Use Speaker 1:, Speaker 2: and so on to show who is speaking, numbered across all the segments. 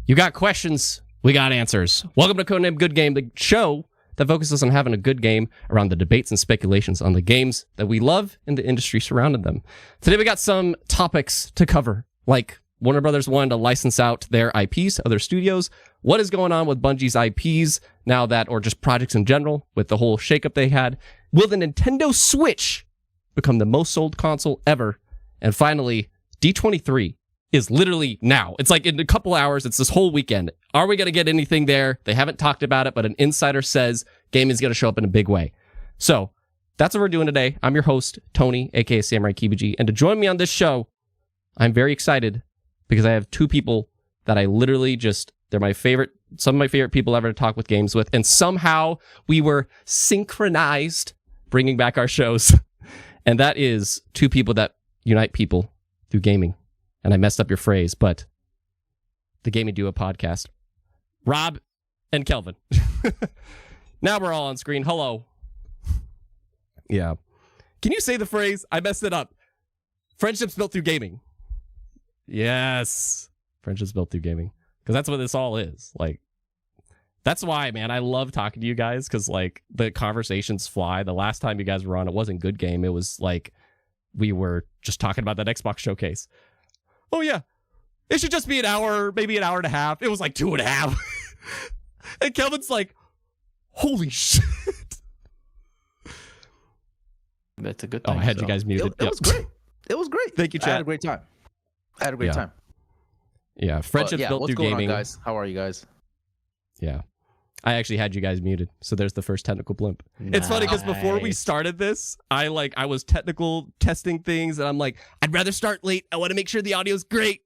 Speaker 1: You got questions, we got answers. Welcome to Codename Good Game, the show that focuses on having a good game around the debates and speculations on the games that we love and the industry surrounding them. Today we got some topics to cover, like Warner Brothers wanted to license out their IPs to other studios. What is going on with Bungie's IPs now that, or just projects in general, with the whole shakeup they had? Will the Nintendo Switch become the most sold console ever? And finally, D23 is literally now. It's like in a couple hours, it's this whole weekend. Are we going to get anything there? They haven't talked about it, but an insider says gaming's going to show up in a big way. So that's what we're doing today. I'm your host, Tony, aka Samurai Kibuji. And to join me on this show, I'm very excited because I have two people that I literally just, they're my favorite, some of my favorite people ever to talk with games with. And somehow we were synchronized bringing back our shows. And that is two people that unite people through gaming. And I messed up your phrase, but the Gaming Duo podcast. Rob and Kelvin. Now we're all on screen. Hello. Yeah. Can you say the phrase? I messed it up. Friendships built through gaming. Yes. Friendships built through gaming. Because that's what this all is. Like, that's why, man, I love talking to you guys, because, like, the conversations fly. The last time you guys were on, it wasn't Good Game. It was, like, we were just talking about that Xbox showcase. Oh, yeah. It should just be an hour, maybe an hour and a half. It was like 2.5. And Kelvin's like, holy shit.
Speaker 2: That's a good thing.
Speaker 1: Oh, I had you guys muted.
Speaker 3: It was great. It was great.
Speaker 1: Thank you, chat.
Speaker 3: I had a great time.
Speaker 1: Yeah, friendships built
Speaker 3: what's
Speaker 1: through
Speaker 3: going
Speaker 1: gaming.
Speaker 3: on, guys? How are you guys?
Speaker 1: Yeah. I actually had you guys muted, so there's the first technical blimp. It's funny because before we started this, I was technical testing things, and I'm like, I'd rather start late. I want to make sure the audio's great.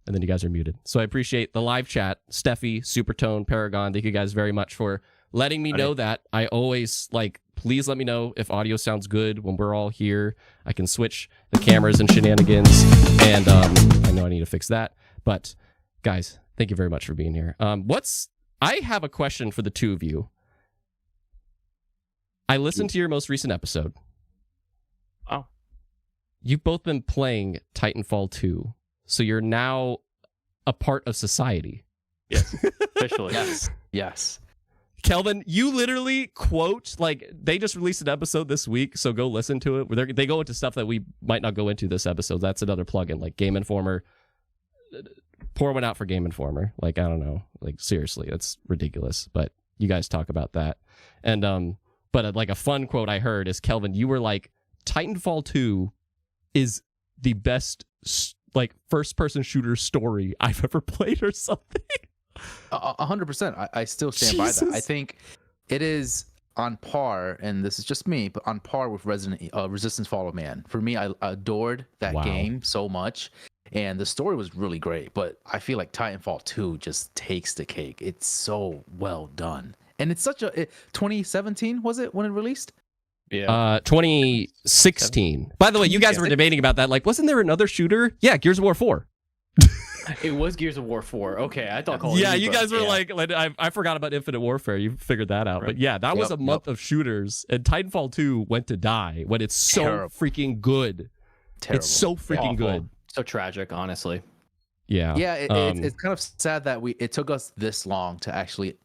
Speaker 1: And then you guys are muted. So I appreciate the live chat. Steffi, Supertone, Paragon, thank you guys very much for letting me know that. I always, please let me know if audio sounds good when we're all here. I can switch the cameras and shenanigans, and I know I need to fix that. But, guys, thank you very much for being here. I have a question for the two of you. I listened to your most recent episode.
Speaker 2: Oh.
Speaker 1: You've both been playing Titanfall 2, so you're now a part of society.
Speaker 2: Yes, officially.
Speaker 3: Yes.
Speaker 1: Kelvin, you literally quote, they just released an episode this week, so go listen to it. They go into stuff that we might not go into this episode. That's another plugin, like Game Informer. Pour one out for Game Informer. I don't know. Seriously, that's ridiculous. But you guys talk about that. And, but a fun quote I heard is, Kelvin, you were like, Titanfall 2 is the best, first-person shooter story I've ever played or something.
Speaker 3: 100%. I still stand by that. I think it is on par, and this is just me, but on par with Resistance Fall of Man. For me, I adored that game so much. And the story was really great, but I feel like Titanfall 2 just takes the cake. It's so well done. And it's such a... 2017, was it, when it released?
Speaker 2: Yeah.
Speaker 1: 2016. By the way, you guys were debating about that. Wasn't there another shooter? Yeah, Gears of War 4.
Speaker 2: It was Gears of War 4. Okay, I thought Call of
Speaker 1: Yeah,
Speaker 2: Duty,
Speaker 1: you guys were I forgot about Infinite Warfare. You figured that out. Right. But yeah, that was a month of shooters. And Titanfall 2 went to die when it's so freaking good.
Speaker 3: Terrible.
Speaker 1: It's so freaking good.
Speaker 2: So tragic, honestly.
Speaker 1: Yeah.
Speaker 3: Yeah, it's kind of sad that it took us this long to actually,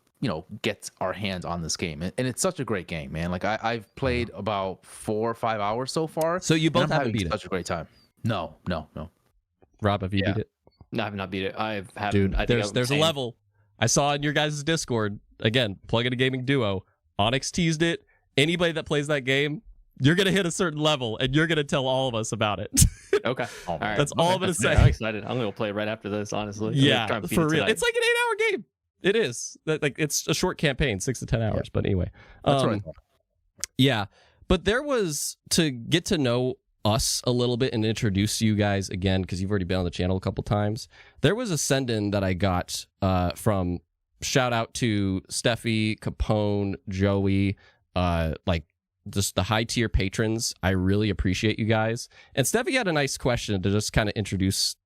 Speaker 3: get our hands on this game. And it's such a great game, man. I've played about 4 or 5 hours so far.
Speaker 1: So you both haven't beat it?
Speaker 3: Such a great time. No.
Speaker 1: Rob, have you beat it?
Speaker 2: No, I have not beat it. I haven't.
Speaker 1: Dude, there's a level. I saw in your guys' Discord, again, plug in a gaming duo. Onyx teased it. Anybody that plays that game, you're going to hit a certain level, and you're going to tell all of us about it.
Speaker 2: Okay. All right.
Speaker 1: That's all I'm going to say.
Speaker 2: I'm excited. I'm going to play right after this, honestly.
Speaker 1: Yeah, for real. It's like an 8-hour game. It is. It's a short campaign, 6 to 10 hours. Yeah. But anyway.
Speaker 3: That's right.
Speaker 1: Yeah. But there was, to get to know us a little bit and introduce you guys again, because you've already been on the channel a couple times, there was a send-in that I got from, shout out to Steffi, Capone, Joey, just the high-tier patrons. I really appreciate you guys. And Steffi had a nice question to just kind of introduce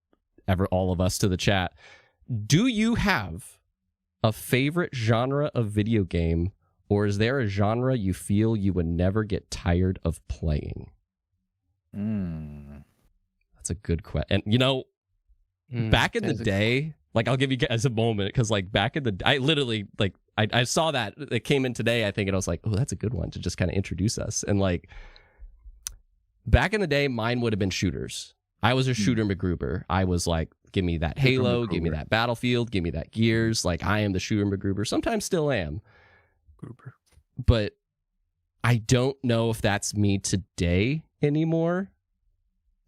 Speaker 1: all of us to the chat. Do you have a favorite genre of video game, or is there a genre you feel you would never get tired of playing? That's a good question. And, back in the day, Like, I'll give you guys a moment because, like, back in the, I literally, like, I saw that it came in today, I think, and I was like, oh, that's a good one to just kind of introduce us. And like, back in the day, mine would have been shooters. I was a shooter McGruber. I was like, give me that Halo, give me that Battlefield, give me that Gears. Like, I am the shooter McGruber. Sometimes still am.
Speaker 3: Gruber.
Speaker 1: But I don't know if that's me today anymore.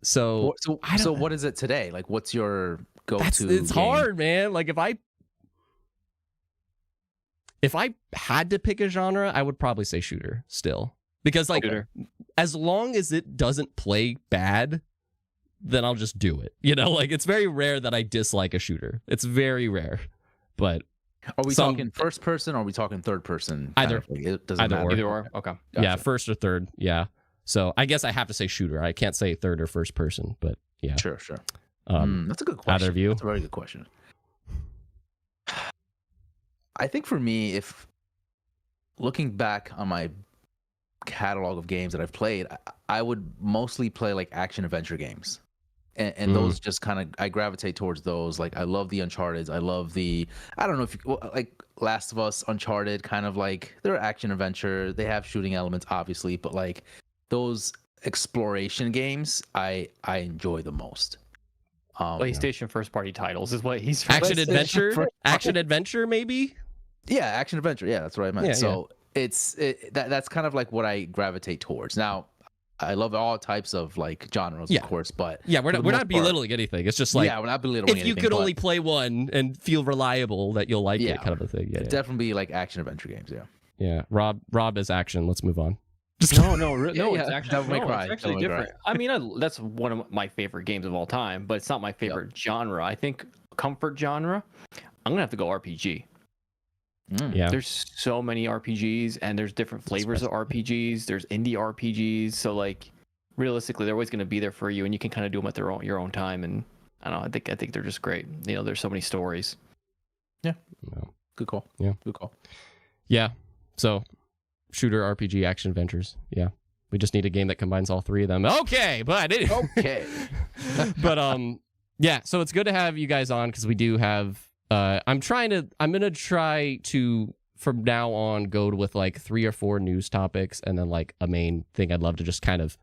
Speaker 1: So
Speaker 3: what is it today? Like, what's your go-to?
Speaker 1: It's
Speaker 3: game?
Speaker 1: hard, man. Like, if I had to pick a genre, I would probably say shooter still. Because, like, as long as it doesn't play bad, then I'll just do it. You know, like, it's very rare that I dislike a shooter. It's very rare. But
Speaker 3: are we talking first person or are we talking third person?
Speaker 1: Either.
Speaker 3: It doesn't matter.
Speaker 2: Either or. Okay.
Speaker 3: Gotcha.
Speaker 1: Yeah, first or third. Yeah. So I guess I have to say shooter. I can't say third or first person, but yeah.
Speaker 3: Sure. That's a good question.
Speaker 1: Either of you?
Speaker 3: That's a very good question. I think for me, if looking back on my catalog of games that I've played, I would mostly play like action adventure games. And those just kind of, I gravitate towards those. Like, I love the Uncharted. I love I don't know if you, like Last of Us, Uncharted, kind of like, they're action adventure. They have shooting elements, obviously, but like those exploration games, I enjoy the most.
Speaker 2: PlayStation first party titles is what he's
Speaker 1: action adventure, maybe.
Speaker 3: Yeah, action adventure. Yeah, that's what I meant.
Speaker 1: Yeah,
Speaker 3: so that's kind of like what I gravitate towards. Now, I love all types of like genres, of course, but
Speaker 1: yeah, we're not belittling anything. It's just like,
Speaker 3: we're not belittling
Speaker 1: if you could only play one and feel reliable that you'll like it, kind of a thing. Yeah,
Speaker 3: definitely like action adventure games.
Speaker 1: Yeah. Rob is action. Let's move on.
Speaker 2: No, it's actually it's actually different. I mean, that's one of my favorite games of all time, but it's not my favorite genre. I think comfort genre, I'm gonna have to go RPG.
Speaker 1: Yeah,
Speaker 2: there's so many RPGs, and there's different flavors of RPGs. There's indie RPGs, so like realistically, they're always gonna be there for you, and you can kind of do them at your own time. And I don't know, I think they're just great. You know, there's so many stories.
Speaker 3: Yeah, good call.
Speaker 1: Yeah,
Speaker 3: good call.
Speaker 1: Yeah, so shooter, RPG, action adventures. Yeah, we just need a game that combines all three of them. Okay, but yeah. So it's good to have you guys on because we do have. I'm gonna try to from now on go with like 3 or 4 news topics and then like a main thing. I'd love to just kind of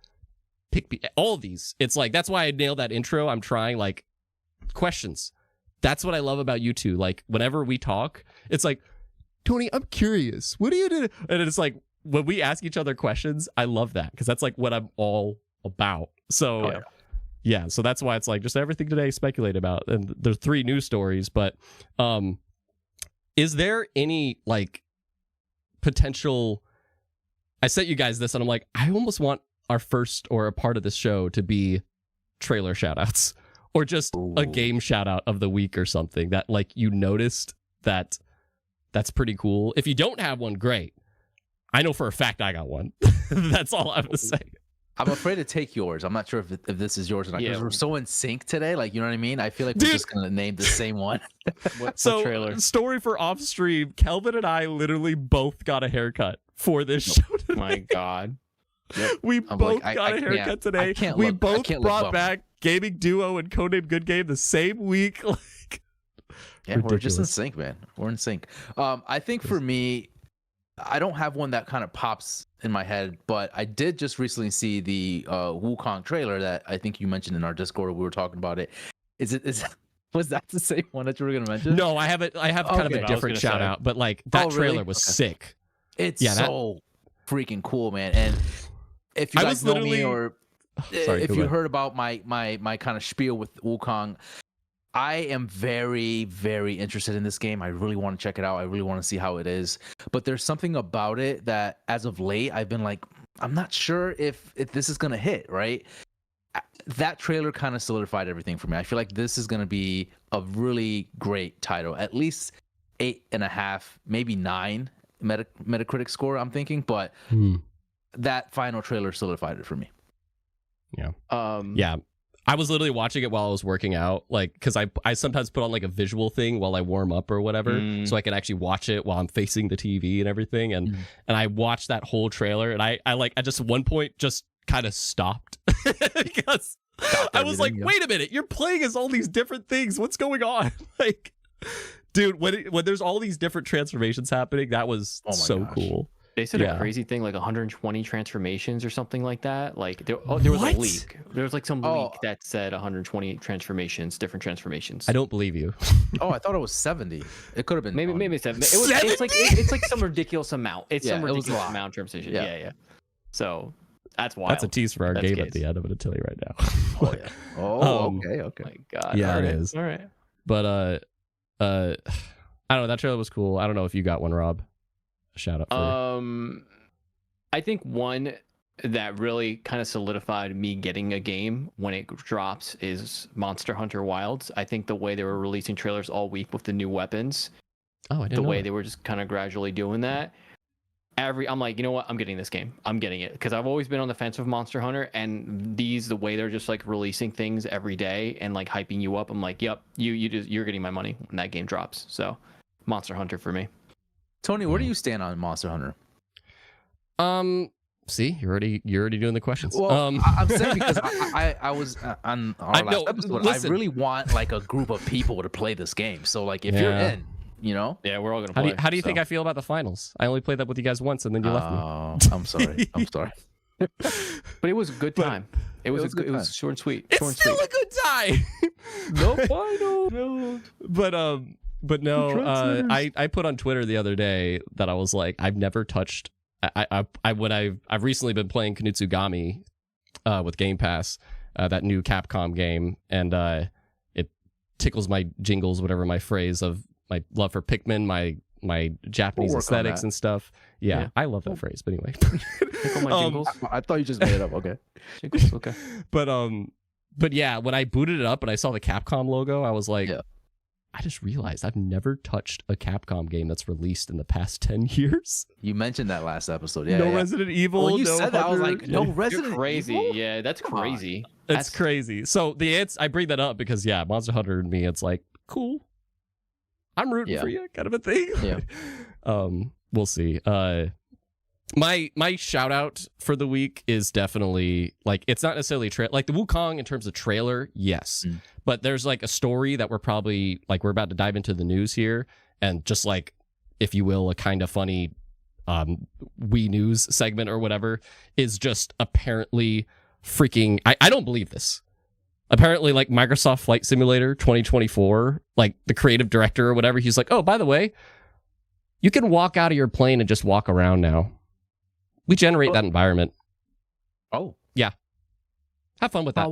Speaker 1: pick all of these. It's like, that's why I nailed that intro. I'm trying like questions. That's what I love about you two. Like, whenever we talk, it's like, Tony, I'm curious. What do you do? And it's like, when we ask each other questions, I love that because that's like what I'm all about. So yeah, so that's why it's like just everything today speculate about. And there's 3 news stories, but is there any like potential? I sent you guys this and I'm like, I almost want our first or a part of this show to be trailer shoutouts or just a game shout out of the week or something that like you noticed that's pretty cool. If you don't have one, great. I know for a fact I got one. That's all I have to say.
Speaker 3: I'm afraid to take yours. I'm not sure if this is yours or not because we're so in sync today. Like, you know what I mean? I feel like we're just gonna name the same one.
Speaker 2: What trailer?
Speaker 1: Story for off stream. Kelvin and I literally both got a haircut for this show today.
Speaker 2: My God.
Speaker 1: Yep. We both got a haircut today. We both brought back Gaming Duo and Codename Good Game the same week. Like,
Speaker 3: yeah, ridiculous. We're just in sync, man. We're in sync. I think for me, I don't have one that kind of pops in my head, but I did just recently see the Wukong trailer that I think you mentioned in our Discord. We were talking about it. Was that the same one that you were going to mention?
Speaker 1: No, I have kind of a different shout out, but like that trailer was sick.
Speaker 3: It's so freaking cool, man. And if you guys know me or if you heard about my kind of spiel with Wukong, I am very, very interested in this game. I really want to check it out. I really want to see how it is. But there's something about it that as of late, I've been like, I'm not sure if this is going to hit, right? That trailer kind of solidified everything for me. I feel like this is going to be a really great title. At least 8.5, maybe 9 Metacritic score, I'm thinking. But that final trailer solidified it for me.
Speaker 1: Yeah. Yeah. I was literally watching it while I was working out, like, because I sometimes put on like a visual thing while I warm up or whatever, so I can actually watch it while I'm facing the TV and everything. And I watched that whole trailer, and I like at just one point just kind of stopped because I was like, wait a minute, you're playing as all these different things. What's going on? Like, dude, when there's all these different transformations happening, that was so cool.
Speaker 2: They said a crazy thing, like 120 transformations or something like that. Like there was a leak. There was like some leak that said 120 transformations, different transformations.
Speaker 1: I don't believe you.
Speaker 3: Oh, I thought it was 70. It could have been
Speaker 2: maybe 70. It's like some ridiculous amount. It's some ridiculous amount of transformations. Yeah. So that's wild.
Speaker 1: That's a tease for our game at the end. I'm going to tell you right now.
Speaker 3: Oh yeah. Oh, okay.
Speaker 2: Oh my God.
Speaker 1: Yeah, it is.
Speaker 2: All right.
Speaker 1: But I don't know. That trailer was cool. I don't know if you got one, Rob. Shout out for
Speaker 2: I think one that really kind of solidified me getting a game when it drops is Monster Hunter Wilds. I think the way they were releasing trailers all week with the new weapons, the way they were just kind of gradually doing that. I'm like, you know what? I'm getting this game. I'm getting it because I've always been on the fence with Monster Hunter, and the way they're just like releasing things every day and like hyping you up. I'm like, yep, you're getting my money when that game drops. So, Monster Hunter for me. Tony,
Speaker 3: where do you stand on Monster Hunter?
Speaker 1: See, you're already doing the questions.
Speaker 3: Well, I'm saying because I was on our last episode. Listen, I really want like a group of people to play this game. So like, if you're in, you know,
Speaker 2: we're all gonna play.
Speaker 1: How do you think I feel about the finals? I only played that with you guys once, and then you left me.
Speaker 3: I'm sorry.
Speaker 2: But it was a good time. It was short and sweet.
Speaker 1: It's still a good time.
Speaker 2: No final.
Speaker 1: But no, I put on Twitter the other day that I was like, I've never touched. I've recently been playing Kanutsugami with Game Pass, that new Capcom game, and it tickles my jingles, whatever my phrase of my love for Pikmin, my Japanese aesthetics and stuff. Yeah, I love that phrase. But anyway,
Speaker 2: tickle my jingles.
Speaker 3: I thought you just made it up. Okay,
Speaker 2: jingles. Okay.
Speaker 1: But yeah, when I booted it up and I saw the Capcom logo, I was like. Yeah. I just realized I've never touched a Capcom game that's released in the past 10 years.
Speaker 3: You mentioned that last episode.
Speaker 1: No Resident Evil.
Speaker 3: When you said that, I was like, no Resident
Speaker 2: crazy.
Speaker 3: Evil?
Speaker 2: Yeah, that's crazy.
Speaker 1: That's crazy. So I bring that up because, Monster Hunter and me, it's like, cool. I'm rooting for you kind of a thing.
Speaker 3: Yeah.
Speaker 1: We'll see. My shout out for the week is definitely like it's not necessarily like the Wukong in terms of trailer, yes, but there's like a story that we're about to dive into the news here, and just like, if you will, a kind of funny Wii News segment or whatever is just apparently freaking. I don't believe this. Apparently, like Microsoft Flight Simulator 2024, like the creative director or whatever, he's like, oh, by the way, you can walk out of your plane and just walk around now. We generate that environment.
Speaker 3: Oh.
Speaker 1: Yeah. Have fun with that.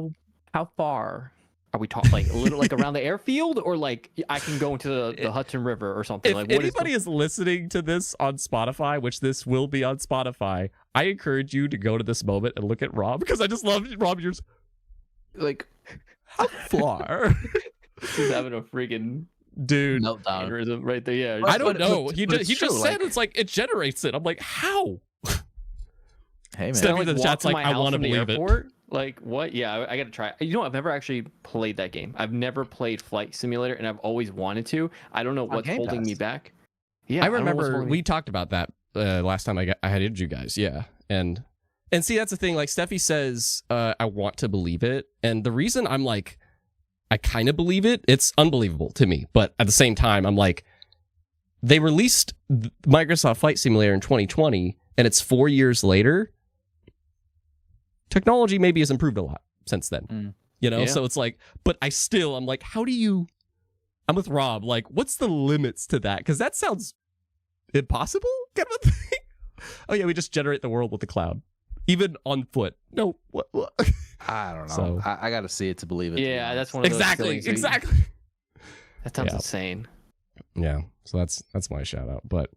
Speaker 2: How far are we talking? Like a little like around the airfield, or like I can go into the Hudson River or something?
Speaker 1: If anybody is listening to this on Spotify, which this will be on Spotify, I encourage you to go to this moment and look at Rob, because I just love Rob. You're like, how far?
Speaker 2: He's having a freaking
Speaker 1: dude
Speaker 2: meltdown right there. Yeah.
Speaker 1: I don't know. He just said it's like it generates it. I'm like, how?
Speaker 3: Hey man,
Speaker 1: Stepping to the chat's like, I want to believe it.
Speaker 2: Like what? Yeah, I gotta try. You know, I've never actually played that game. I've never played Flight Simulator, and I've always wanted to. I don't know what's holding me back. Yeah,
Speaker 1: I remember we talked about that last time I had you guys. Yeah, and see, that's the thing. Like Steffi says, I want to believe it, and the reason I'm like, I kind of believe it. It's unbelievable to me, but at the same time, I'm like, they released Microsoft Flight Simulator in 2020, and it's 4 years later. Technology maybe has improved a lot since then, you know? So it's like, but I'm like, I'm with Rob. Like, what's the limits to that? Because that sounds impossible kind of a thing. Oh yeah, we just generate the world with the cloud. Even on foot. No, what?
Speaker 3: I don't know. So, I got to see it to believe it.
Speaker 2: Yeah, that's one of those things.
Speaker 1: Exactly.
Speaker 2: That sounds insane.
Speaker 1: Yeah, so that's my shout out. But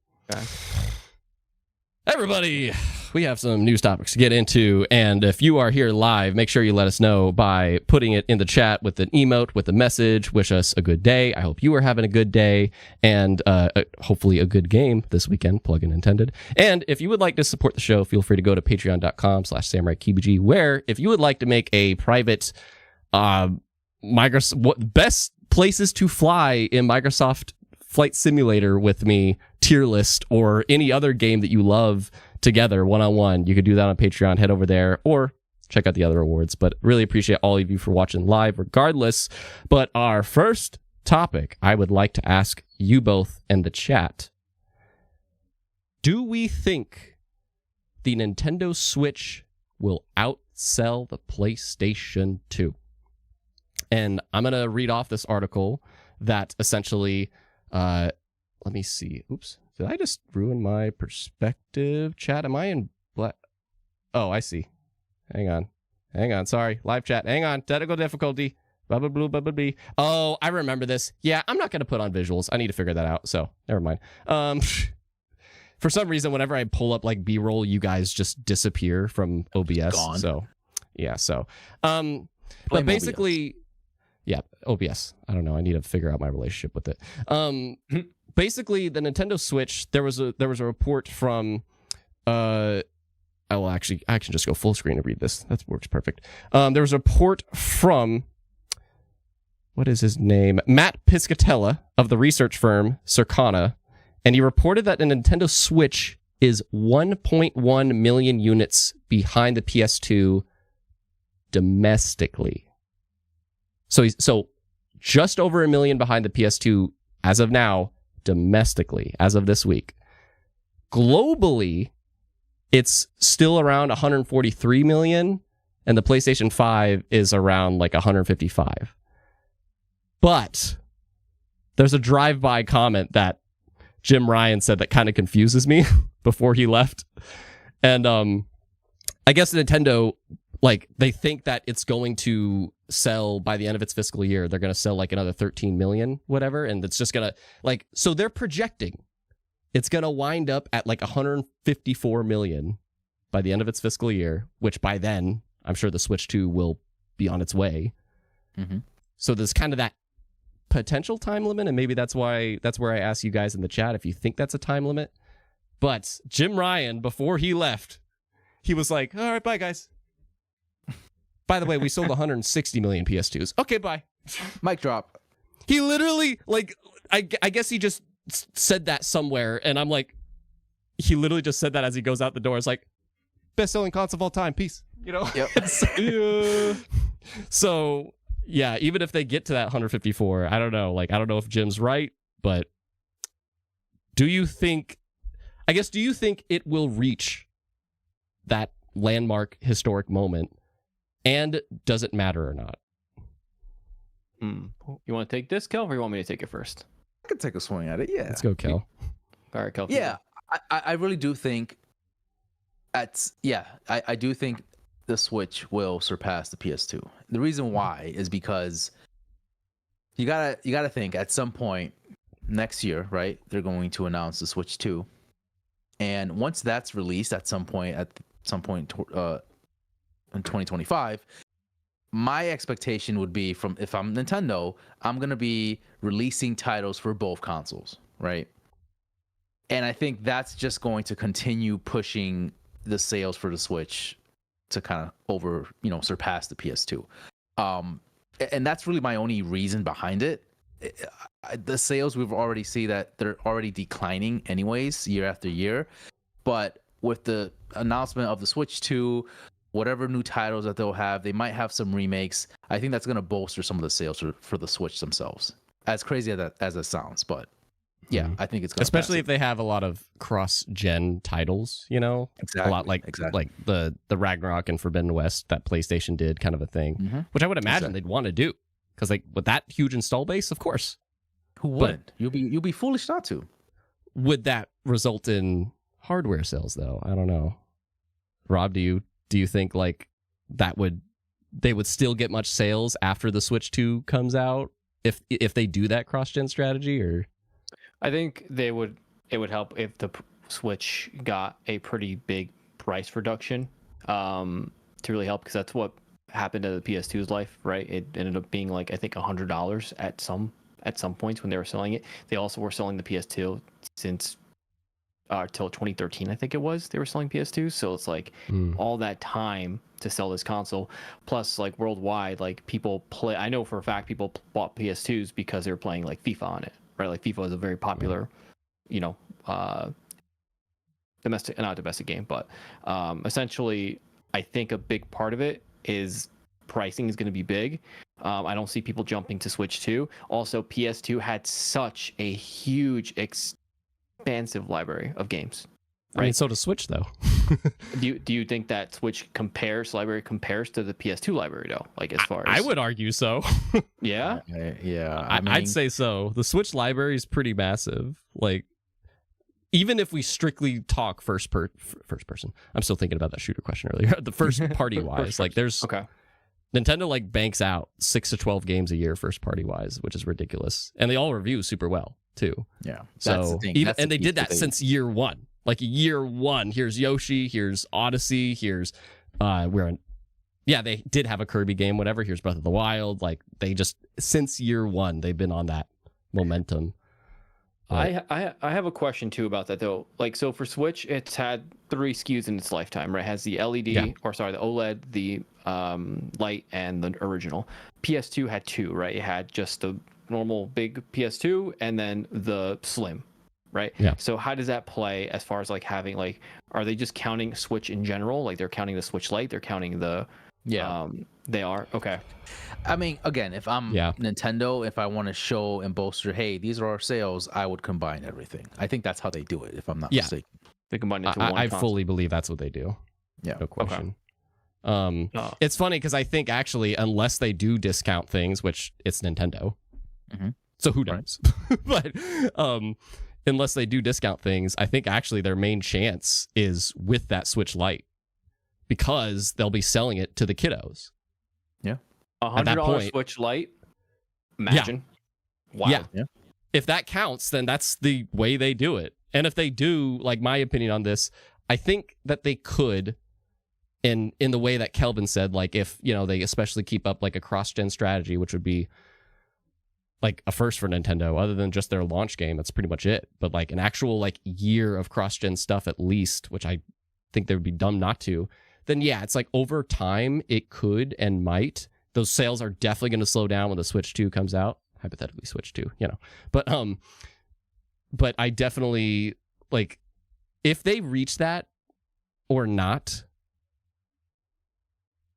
Speaker 1: everybody, we have some news topics to get into, and if you are here live, make sure you let us know by putting it in the chat with an emote, with a message. Wish us a good day. I hope you are having a good day, and hopefully a good game this weekend, plug-in intended. And if you would like to support the show, feel free to go to patreon.com/samuraikbg, where if you would like to make a private Microsoft best places to fly in Microsoft Flight Simulator with me tier list, or any other game that you love together one-on-one, you could do that on Patreon. Head over there, or check out the other awards. But really appreciate all of you for watching live regardless. But our first topic, I would like to ask you both in the chat. Do we think the Nintendo Switch will outsell the PlayStation 2? And I'm going to read off this article that essentially, let me see. Oops. Did I just ruin my perspective chat? Am I in black? Oh, I see. Hang on. Sorry. Live chat. Hang on. Technical difficulty. Blah, blah, blah, blah, blah, blah. Oh, I remember this. Yeah, I'm not going to put on visuals. I need to figure that out. So never mind. For some reason, whenever I pull up like B-roll, you guys just disappear from OBS.
Speaker 3: Gone.
Speaker 1: So yeah. So, but basically, yeah, OBS. I don't know. I need to figure out my relationship with it. Basically, the Nintendo Switch. There was a report from. I can just go full screen and read this. That works perfect. There was a report from. What is his name? Matt Piscatella of the research firm Circana. And he reported that the Nintendo Switch is 1.1 million units behind the PS2 domestically. So just over a million behind the PS2 as of now, domestically, as of this week. Globally, it's still around 143 million, and the PlayStation 5 is around like 155. But there's a drive-by comment that Jim Ryan said that kind of confuses me before he left. And I guess Nintendo, like, they think that it's going to sell by the end of its fiscal year. They're going to sell like another 13 million, whatever. And it's just going to, like, so they're projecting it's going to wind up at like 154 million by the end of its fiscal year, which by then, I'm sure the Switch 2 will be on its way. Mm-hmm. So there's kind of that potential time limit, and maybe that's where I asked you guys in the chat if you think that's a time limit. But Jim Ryan, before he left, he was like, all right, bye guys. By the way, we sold 160 million PS2s. Okay, bye.
Speaker 3: Mic drop.
Speaker 1: He literally, like, I guess he just said that somewhere, and I'm like, he literally just said that as he goes out the door. It's like, best-selling console of all time, peace. You know? Yep. So yeah, even if they get to that 154, I don't know. Like, I don't know if Jim's right, but do you think it will reach that landmark historic moment? And does it matter or not?
Speaker 2: You want to take this, Kel, or you want me to take it first?
Speaker 3: I could take a swing at it, yeah.
Speaker 1: Let's go, Kel.
Speaker 2: All right, Kel.
Speaker 3: Yeah, I really do think I do think the Switch will surpass the PS2. The reason why is because you gotta think at some point next year, right? They're going to announce the Switch 2, and once that's released at some point in 2025, my expectation would be if I'm Nintendo, I'm gonna be releasing titles for both consoles, right? And I think that's just going to continue pushing the sales for the Switch to kind of surpass the PS2. And that's really my only reason behind it. The sales, we've already see that they're already declining anyways, year after year. But with the announcement of the Switch 2, whatever new titles that they'll have, they might have some remakes. I think that's going to bolster some of the sales for the Switch themselves. As crazy as that sounds, but yeah, I think it's going to
Speaker 1: especially if they have a lot of cross-gen titles, you know?
Speaker 3: Exactly.
Speaker 1: A lot like the Ragnarok and Forbidden West that PlayStation did, kind of a thing, which I would imagine they'd want to do, because like with that huge install base, of course.
Speaker 3: Who wouldn't? You'll be foolish not to.
Speaker 1: Would that result in hardware sales though? I don't know. Rob, do you think like they would still get much sales after the Switch 2 comes out if they do that cross-gen strategy? Or
Speaker 2: I think it would help if the Switch got a pretty big price reduction to really help, because that's what happened to the PS2's life, right? It ended up being like, I think, $100 at some points when they were selling it. They also were selling the PS2 since till 2013, I think it was. They were selling PS2, so it's like all that time to sell this console. Plus, like worldwide, like people play. I know for a fact people bought PS2s because they were playing like FIFA on it. Right, like FIFA is a very popular, not domestic game, but essentially I think a big part of it is pricing is going to be big. I don't see people jumping to Switch 2. Also, PS2 had such a huge, expansive library of games.
Speaker 1: Right? I mean, so does Switch, though.
Speaker 2: do you think that Switch library compares to the PS2 library, though? Like, as far as...
Speaker 1: I would argue so.
Speaker 2: Yeah?
Speaker 3: Yeah.
Speaker 1: I'd say so. The Switch library is pretty massive. Like, even if we strictly talk first person, I'm still thinking about that shooter question earlier. The first party wise, like there's Nintendo like banks out 6 to 12 games a year first party wise, which is ridiculous, and they all review super well too.
Speaker 3: Yeah,
Speaker 1: so
Speaker 3: that's the thing.
Speaker 1: Even, and they did that since year one. Like year one, here's Yoshi, here's Odyssey, here's they did have a Kirby game, whatever. Here's Breath of the Wild. Like they just since year one, they've been on that momentum.
Speaker 2: I have a question too about that though. Like, so for Switch, it's had 3 SKUs in its lifetime, right? It has the LED, the OLED, the Lite, and the original. PS2 had 2, right? It had just the normal big PS2 and then the Slim, right?
Speaker 1: Yeah.
Speaker 2: So how does that play as far as like having like, are they just counting Switch in general? Like they're counting the Switch Lite, they're counting the they are okay.
Speaker 3: I mean, again, if I'm Nintendo, if I want to show and bolster, hey, these are our sales, I would combine everything. I think that's how they do it, if I'm not mistaken.
Speaker 2: They combine it into one.
Speaker 1: I fully believe that's what they do.
Speaker 3: Yeah,
Speaker 1: no question. It's funny because I think actually, unless they do discount things, which it's Nintendo, so who knows? But unless they do discount things, I think actually their main chance is with that Switch Lite, because they'll be selling it to the kiddos.
Speaker 3: Yeah.
Speaker 2: $100 Switch Lite. Imagine.
Speaker 1: Yeah. Wow. Yeah. If that counts, then that's the way they do it. And if they do, like my opinion on this, I think that they could, in the way that Kelvin said, like if, they especially keep up like a cross-gen strategy, which would be like a first for Nintendo, other than just their launch game, that's pretty much it. But like an actual like year of cross-gen stuff at least, which I think they would be dumb not to, then yeah, it's like over time it could and might. Those sales are definitely going to slow down when the Switch 2 comes out. Hypothetically, Switch 2, But I definitely, like, if they reach that or not,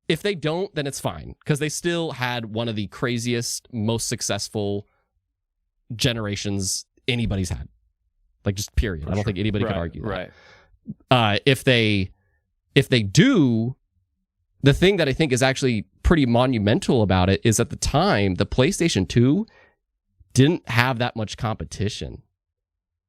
Speaker 1: if they don't, then it's fine. Because they still had one of the craziest, most successful generations anybody's had. Like, just period. I don't think anybody could argue that.
Speaker 2: Right.
Speaker 1: If they do, the thing that I think is actually pretty monumental about it is at the time, the PlayStation 2 didn't have that much competition.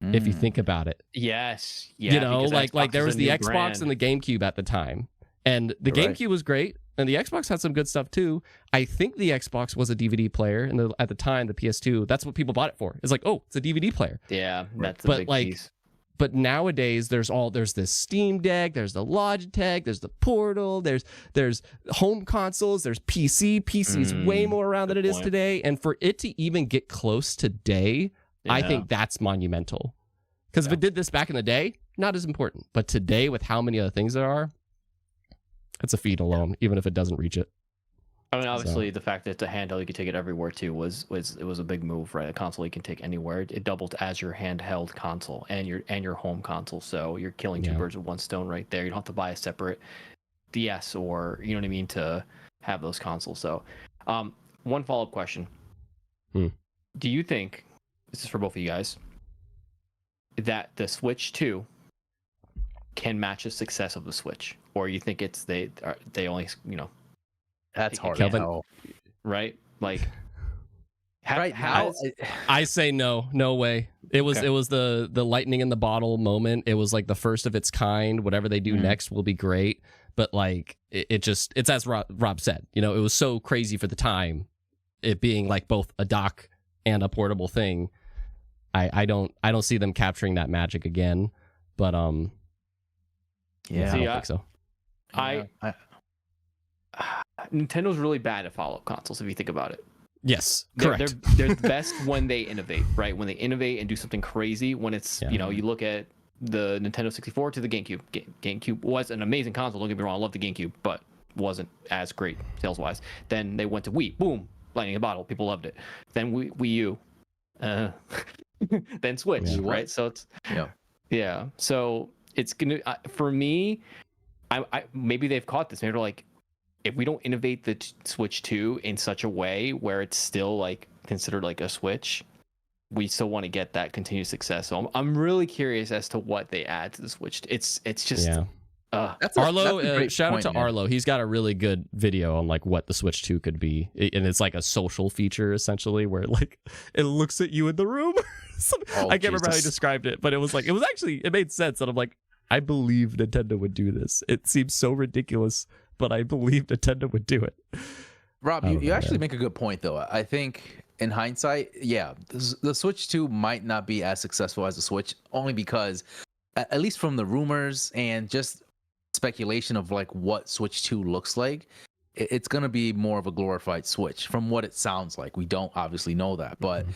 Speaker 1: If you think about it.
Speaker 2: Yes. Yeah.
Speaker 1: Like there was the Xbox and the GameCube at the time. And the GameCube was great. And the Xbox had some good stuff too. I think the Xbox was a DVD player. And at the time, the PS2, that's what people bought it for. It's like, oh, it's a DVD player.
Speaker 2: Yeah, that's a big piece.
Speaker 1: But nowadays, there's this Steam Deck, there's the Logitech, there's the Portal, there's home consoles, there's PC. PC is way more around than it is today. And for it to even get close today, I think that's monumental. Because if it did this back in the day, not as important. But today, with how many other things there are, it's a feat alone, even if it doesn't reach it.
Speaker 2: I mean, obviously, the fact that it's a handheld, you can take it everywhere too, was a big move, right? A console you can take anywhere. It doubled as your handheld console and your home console. So you're killing 2 birds with one stone right there. You don't have to buy a separate DS or to have those consoles. So, one follow-up question: do you think, this is for both of you guys, that the Switch 2 can match the success of the Switch, or you think it's they only
Speaker 3: That's hard.
Speaker 1: Kelvin,
Speaker 2: right? Like,
Speaker 1: I say no way. It was the lightning in the bottle moment. It was like the first of its kind. Whatever they do next will be great. But like it's as Rob said. It was so crazy for the time, it being like both a dock and a portable thing. I don't see them capturing that magic again. But I don't think so.
Speaker 2: Nintendo really bad at follow-up consoles, if you think about it.
Speaker 1: Yes, correct.
Speaker 2: They're the best when they innovate, right? When they innovate and do something crazy. When it's, you look at the Nintendo 64 to the GameCube. GameCube was an amazing console, don't get me wrong, I love the GameCube, but wasn't as great sales-wise. Then they went to Wii, boom, lightning in a bottle, people loved it. Then Wii U, then Switch, right? So it's, so it's gonna, for me, maybe they've caught this. Maybe they're like, if we don't innovate the Switch 2 in such a way where it's still like considered like a Switch, we still want to get that continued success. So I'm really curious as to what they add to the Switch. It's just
Speaker 1: Arlo. Shout out to Arlo. He's got a really good video on like what the Switch 2 could be, and it's like a social feature essentially, where like it looks at you in the room. I can't remember how he described it, but it was actually it made sense, and I'm like, I believe Nintendo would do this. It seems so ridiculous, but I believe Nintendo would do it.
Speaker 3: Rob, you actually make a good point, though. I think in hindsight, yeah, the Switch 2 might not be as successful as the Switch, only because, at least from the rumors and just speculation of like what Switch 2 looks like, it's going to be more of a glorified Switch from what it sounds like. We don't obviously know that, but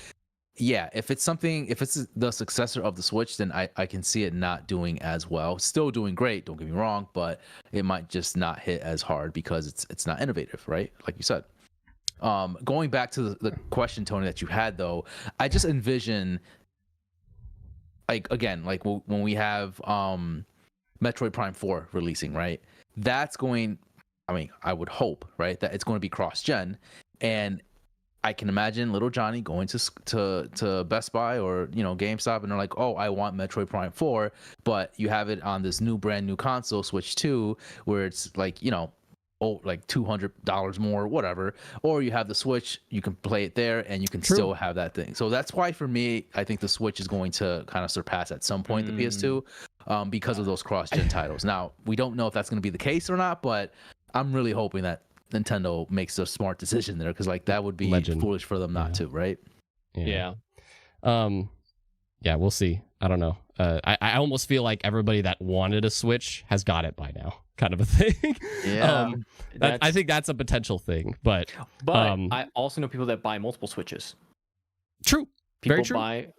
Speaker 3: yeah, if it's the successor of the Switch, then I can see it not doing as well. Still doing great, don't get me wrong, but it might just not hit as hard because it's not innovative, right? Like you said. Going back to the question, Tony, that you had though, I just envision like when we have Metroid Prime 4 releasing, right? That's going, I mean, I would hope, right, that it's going to be cross-gen, and I can imagine little Johnny going to Best Buy or GameStop, and they're like, "Oh, I want Metroid Prime 4," but you have it on this brand new console, Switch 2, where it's like like $200 more, whatever. Or you have the Switch, you can play it there, and you can still have that thing. So that's why, for me, I think the Switch is going to kind of surpass at some point the PS2 because of those cross-gen titles. Now, we don't know if that's going to be the case or not, but I'm really hoping that Nintendo makes a smart decision there, because like that would be foolish for them not to, right?
Speaker 1: Yeah. Yeah, we'll see. I don't know. I almost feel like everybody that wanted a Switch has got it by now, kind of a thing.
Speaker 2: Yeah.
Speaker 1: I think that's a potential thing, but
Speaker 2: I also know people that buy multiple Switches.
Speaker 1: True.
Speaker 2: People
Speaker 1: Very true.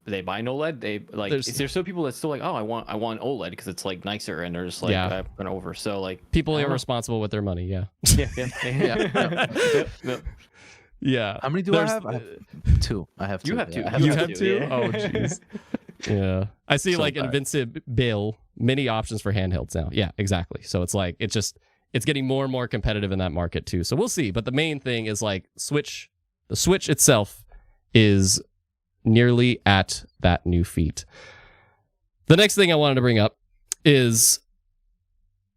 Speaker 2: They buy an OLED. They like. There's still people that still like, oh, I want OLED because it's like nicer, and they're just like, I've been over. So like,
Speaker 1: people are responsible with their money. Yeah. Yeah.
Speaker 3: How many do I have? I have 2. I have 2.
Speaker 2: You have 2.
Speaker 1: You have 2? Yeah. Oh, jeez. Yeah. I see like Invincible, many options for handhelds now. Yeah, exactly. So it's like, it's getting more and more competitive in that market too. So we'll see. But the main thing is like the Switch itself is nearly at that new feat. The next thing I wanted to bring up is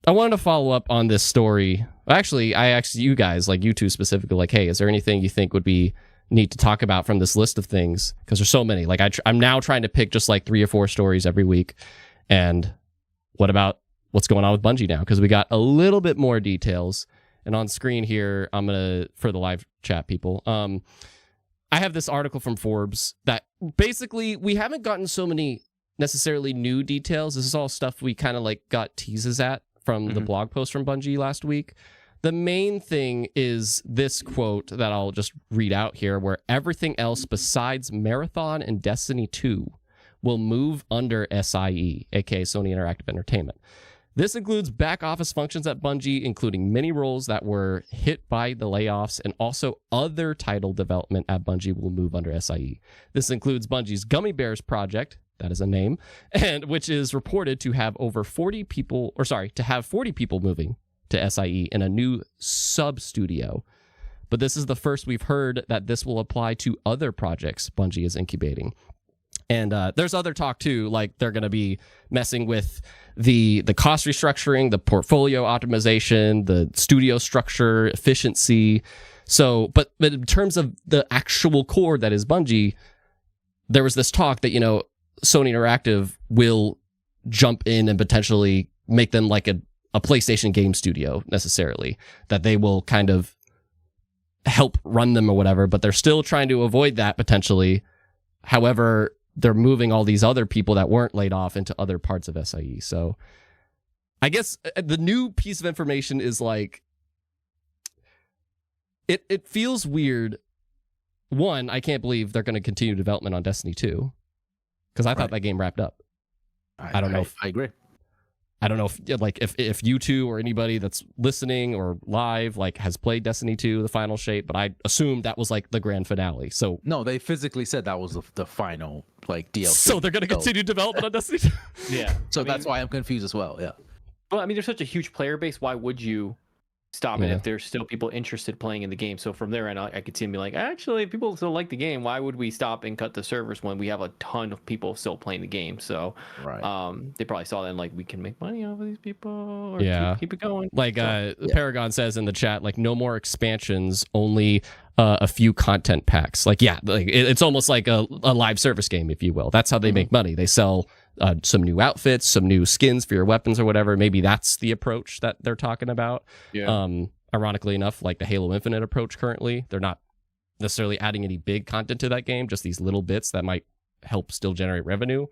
Speaker 1: I wanted to follow up on this story. Actually, I asked you guys, like you two specifically, like, hey, is there anything you think would be neat to talk about from this list of things? Because there's so many. Like I'm now trying to pick just like 3 or 4 stories every week. And what about what's going on with Bungie now? Because we got a little bit more details. And on screen here, I'm going to, for the live chat people, I have this article from Forbes that basically we haven't gotten so many necessarily new details. This is all stuff we kind of like got teases at from the blog post from Bungie last week. The main thing is this quote that I'll just read out here, where everything else besides Marathon and Destiny 2 will move under SIE, aka Sony Interactive Entertainment. This includes back office functions at Bungie, including many roles that were hit by the layoffs, and also other title development at Bungie will move under SIE. This includes Bungie's Gummy Bears project, that is a name, and which is reported to have over 40 people, to have 40 people moving to SIE in a new sub-studio. But this is the first we've heard that this will apply to other projects Bungie is incubating. And there's other talk too, like they're going to be messing with the cost restructuring, the portfolio optimization, the studio structure, efficiency. So, but in terms of the actual core that is Bungie, there was this talk that, Sony Interactive will jump in and potentially make them like a PlayStation game studio necessarily, that they will kind of help run them or whatever, but they're still trying to avoid that potentially. However, they're moving all these other people that weren't laid off into other parts of SIE. So I guess the new piece of information is like, it feels weird. One, I can't believe they're going to continue development on Destiny 2. Because I thought that game wrapped up. I don't know.
Speaker 3: I agree.
Speaker 1: I don't know if you two or anybody that's listening or live like has played Destiny 2, the final shape, but I assumed that was like the grand finale. So
Speaker 3: no, they physically said that was the final like DLC.
Speaker 1: So they're going to continue development on Destiny 2.
Speaker 2: Yeah.
Speaker 3: So that's why I'm confused as well. Yeah.
Speaker 2: Well, I mean, there's such a huge player base. Why would you stop it
Speaker 1: Yeah.
Speaker 2: if there's still people interested playing in the game? So from there, I could see them be like, actually, if people still like the game, why would we stop and cut the servers when we have a ton of people still playing the game? So,
Speaker 3: Right.
Speaker 2: they probably saw that and like, we can make money off of these people, or
Speaker 1: Yeah.
Speaker 2: keep it going.
Speaker 1: Like
Speaker 2: So,
Speaker 1: Paragon says in the chat, like no more expansions, only a few content packs. Like like it's almost like a live service game, if you will. That's how they make money. They sell some new outfits, some new skins for your weapons or whatever. Maybe that's the approach that they're talking about.
Speaker 2: yeah.
Speaker 1: Ironically enough, like the Halo Infinite approach currently, they're not necessarily adding any big content to that game, just these little bits that might help still generate revenue.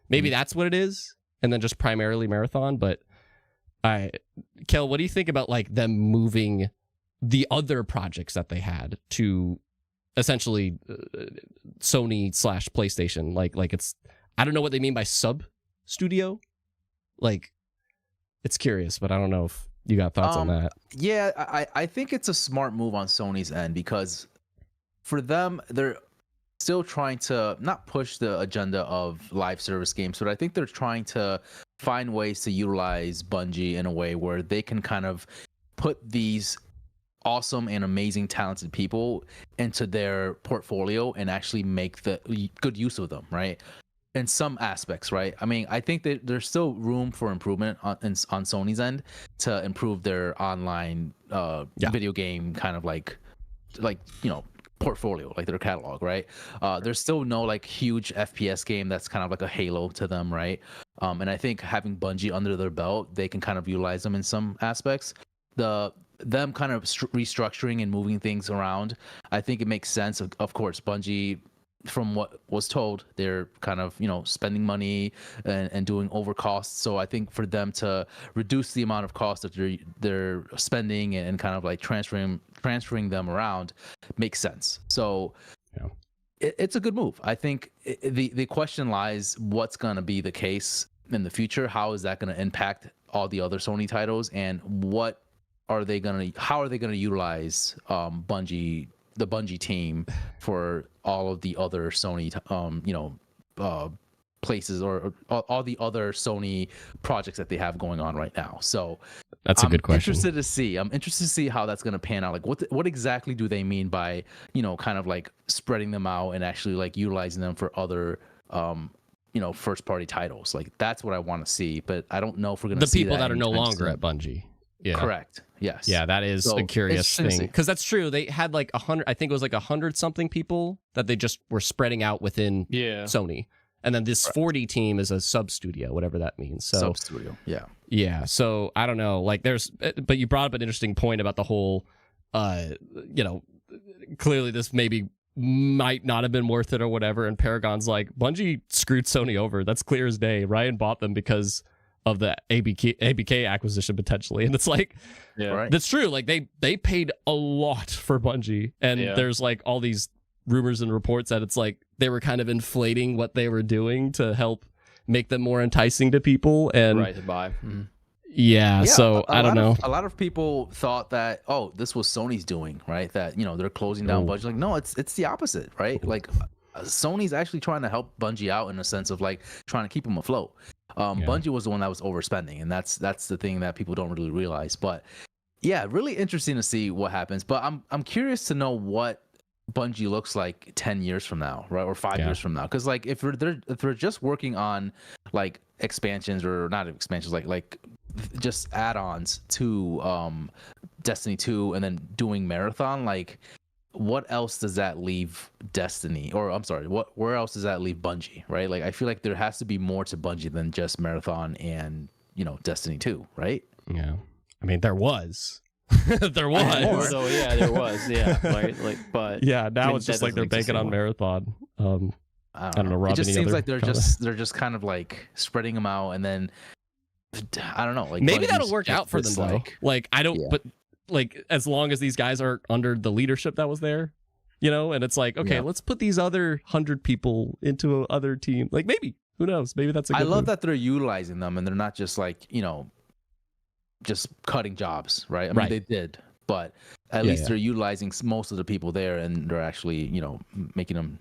Speaker 1: Maybe that's what it is, and then just primarily Marathon. But Kel, what do you think about like them moving the other projects that they had to essentially Sony / PlayStation? Like it's, I don't know what they mean by sub studio. Like, it's curious, but I don't know if you got thoughts on that.
Speaker 3: Yeah, I think it's a smart move on Sony's end, because for them, they're still trying to not push the agenda of live service games, but I think they're trying to find ways to utilize Bungie in a way where they can kind of put these awesome and amazing talented people into their portfolio and actually make the good use of them, right? In some aspects, right? I mean, I think that there's still room for improvement on Sony's end to improve their online video game kind of like portfolio, like their catalog, right? There's still no like huge FPS game that's kind of like a Halo to them, right? And I think having Bungie under their belt, they can kind of utilize them in some aspects. Them kind of restructuring and moving things around, I think it makes sense. Of course, Bungie, from what was told, they're kind of spending money and doing over costs. So I think for them to reduce the amount of cost that they're spending and kind of like transferring them around makes sense. So it's a good move. I think the question lies, what's going to be the case in the future? How is that going to impact all the other Sony titles, and how are they going to utilize the Bungie team for all of the other Sony places, or all the other Sony projects that they have going on right now. So
Speaker 1: that's a good question.
Speaker 3: I'm interested to see how that's going to pan out. Like what exactly do they mean by kind of like spreading them out and actually like utilizing them for other first party titles? Like that's what I want to see, but I don't know if we're going to see
Speaker 1: people that are no longer
Speaker 3: soon.
Speaker 1: at Bungie. Yeah.
Speaker 3: Correct. Yes.
Speaker 1: Yeah, that is a curious thing, because that's true. They had like 100, I think it was like 100 something people that they just were spreading out within Sony, and then this 40 team is a sub studio, whatever that means. So
Speaker 3: sub studio.
Speaker 1: Yeah. So I don't know. Like but you brought up an interesting point about the whole, clearly this might not have been worth it or whatever. And Paragon's like, Bungie screwed Sony over. That's clear as day. Ryan bought them because of the ABK acquisition potentially, and it's like, that's true. Like they paid a lot for Bungie, and there's like all these rumors and reports that it's like they were kind of inflating what they were doing to help make them more enticing to people and
Speaker 2: to buy. Mm-hmm.
Speaker 1: Yeah, so I don't know.
Speaker 3: A lot of people thought that, this was Sony's doing, right? That they're closing down Bungie. Like, no, it's the opposite, right? Like Sony's actually trying to help Bungie out in a sense of like trying to keep them afloat. Bungie was the one that was overspending, and that's the thing that people don't really realize. But yeah, really interesting to see what happens. But I'm curious to know what Bungie looks like 10 years from now, right, or 5 years from now. Because like if they're just working on like expansions, or not expansions, like just add-ons to Destiny 2, and then doing Marathon, like what else does that leave Destiny, or I'm sorry, where else does that leave Bungie, right? Like I feel like there has to be more to Bungie than just Marathon and Destiny 2, right?
Speaker 1: Yeah, I mean there was there was.
Speaker 2: So yeah, there was. Yeah, but
Speaker 1: yeah, now it's just like they're banking on Marathon. I don't know, Rob.
Speaker 3: It just seems like they're just kind of like spreading them out, and then I don't know. Like
Speaker 1: maybe that'll work out for them though. Like I don't, but like as long as these guys are under the leadership that was there, and it's like, okay, let's put these other 100 people into other team. Like maybe, who knows? Maybe that's a good move.
Speaker 3: That they're utilizing them and they're not just like, just cutting jobs, right? I mean, they did, but at least they're utilizing most of the people there, and they're actually, making them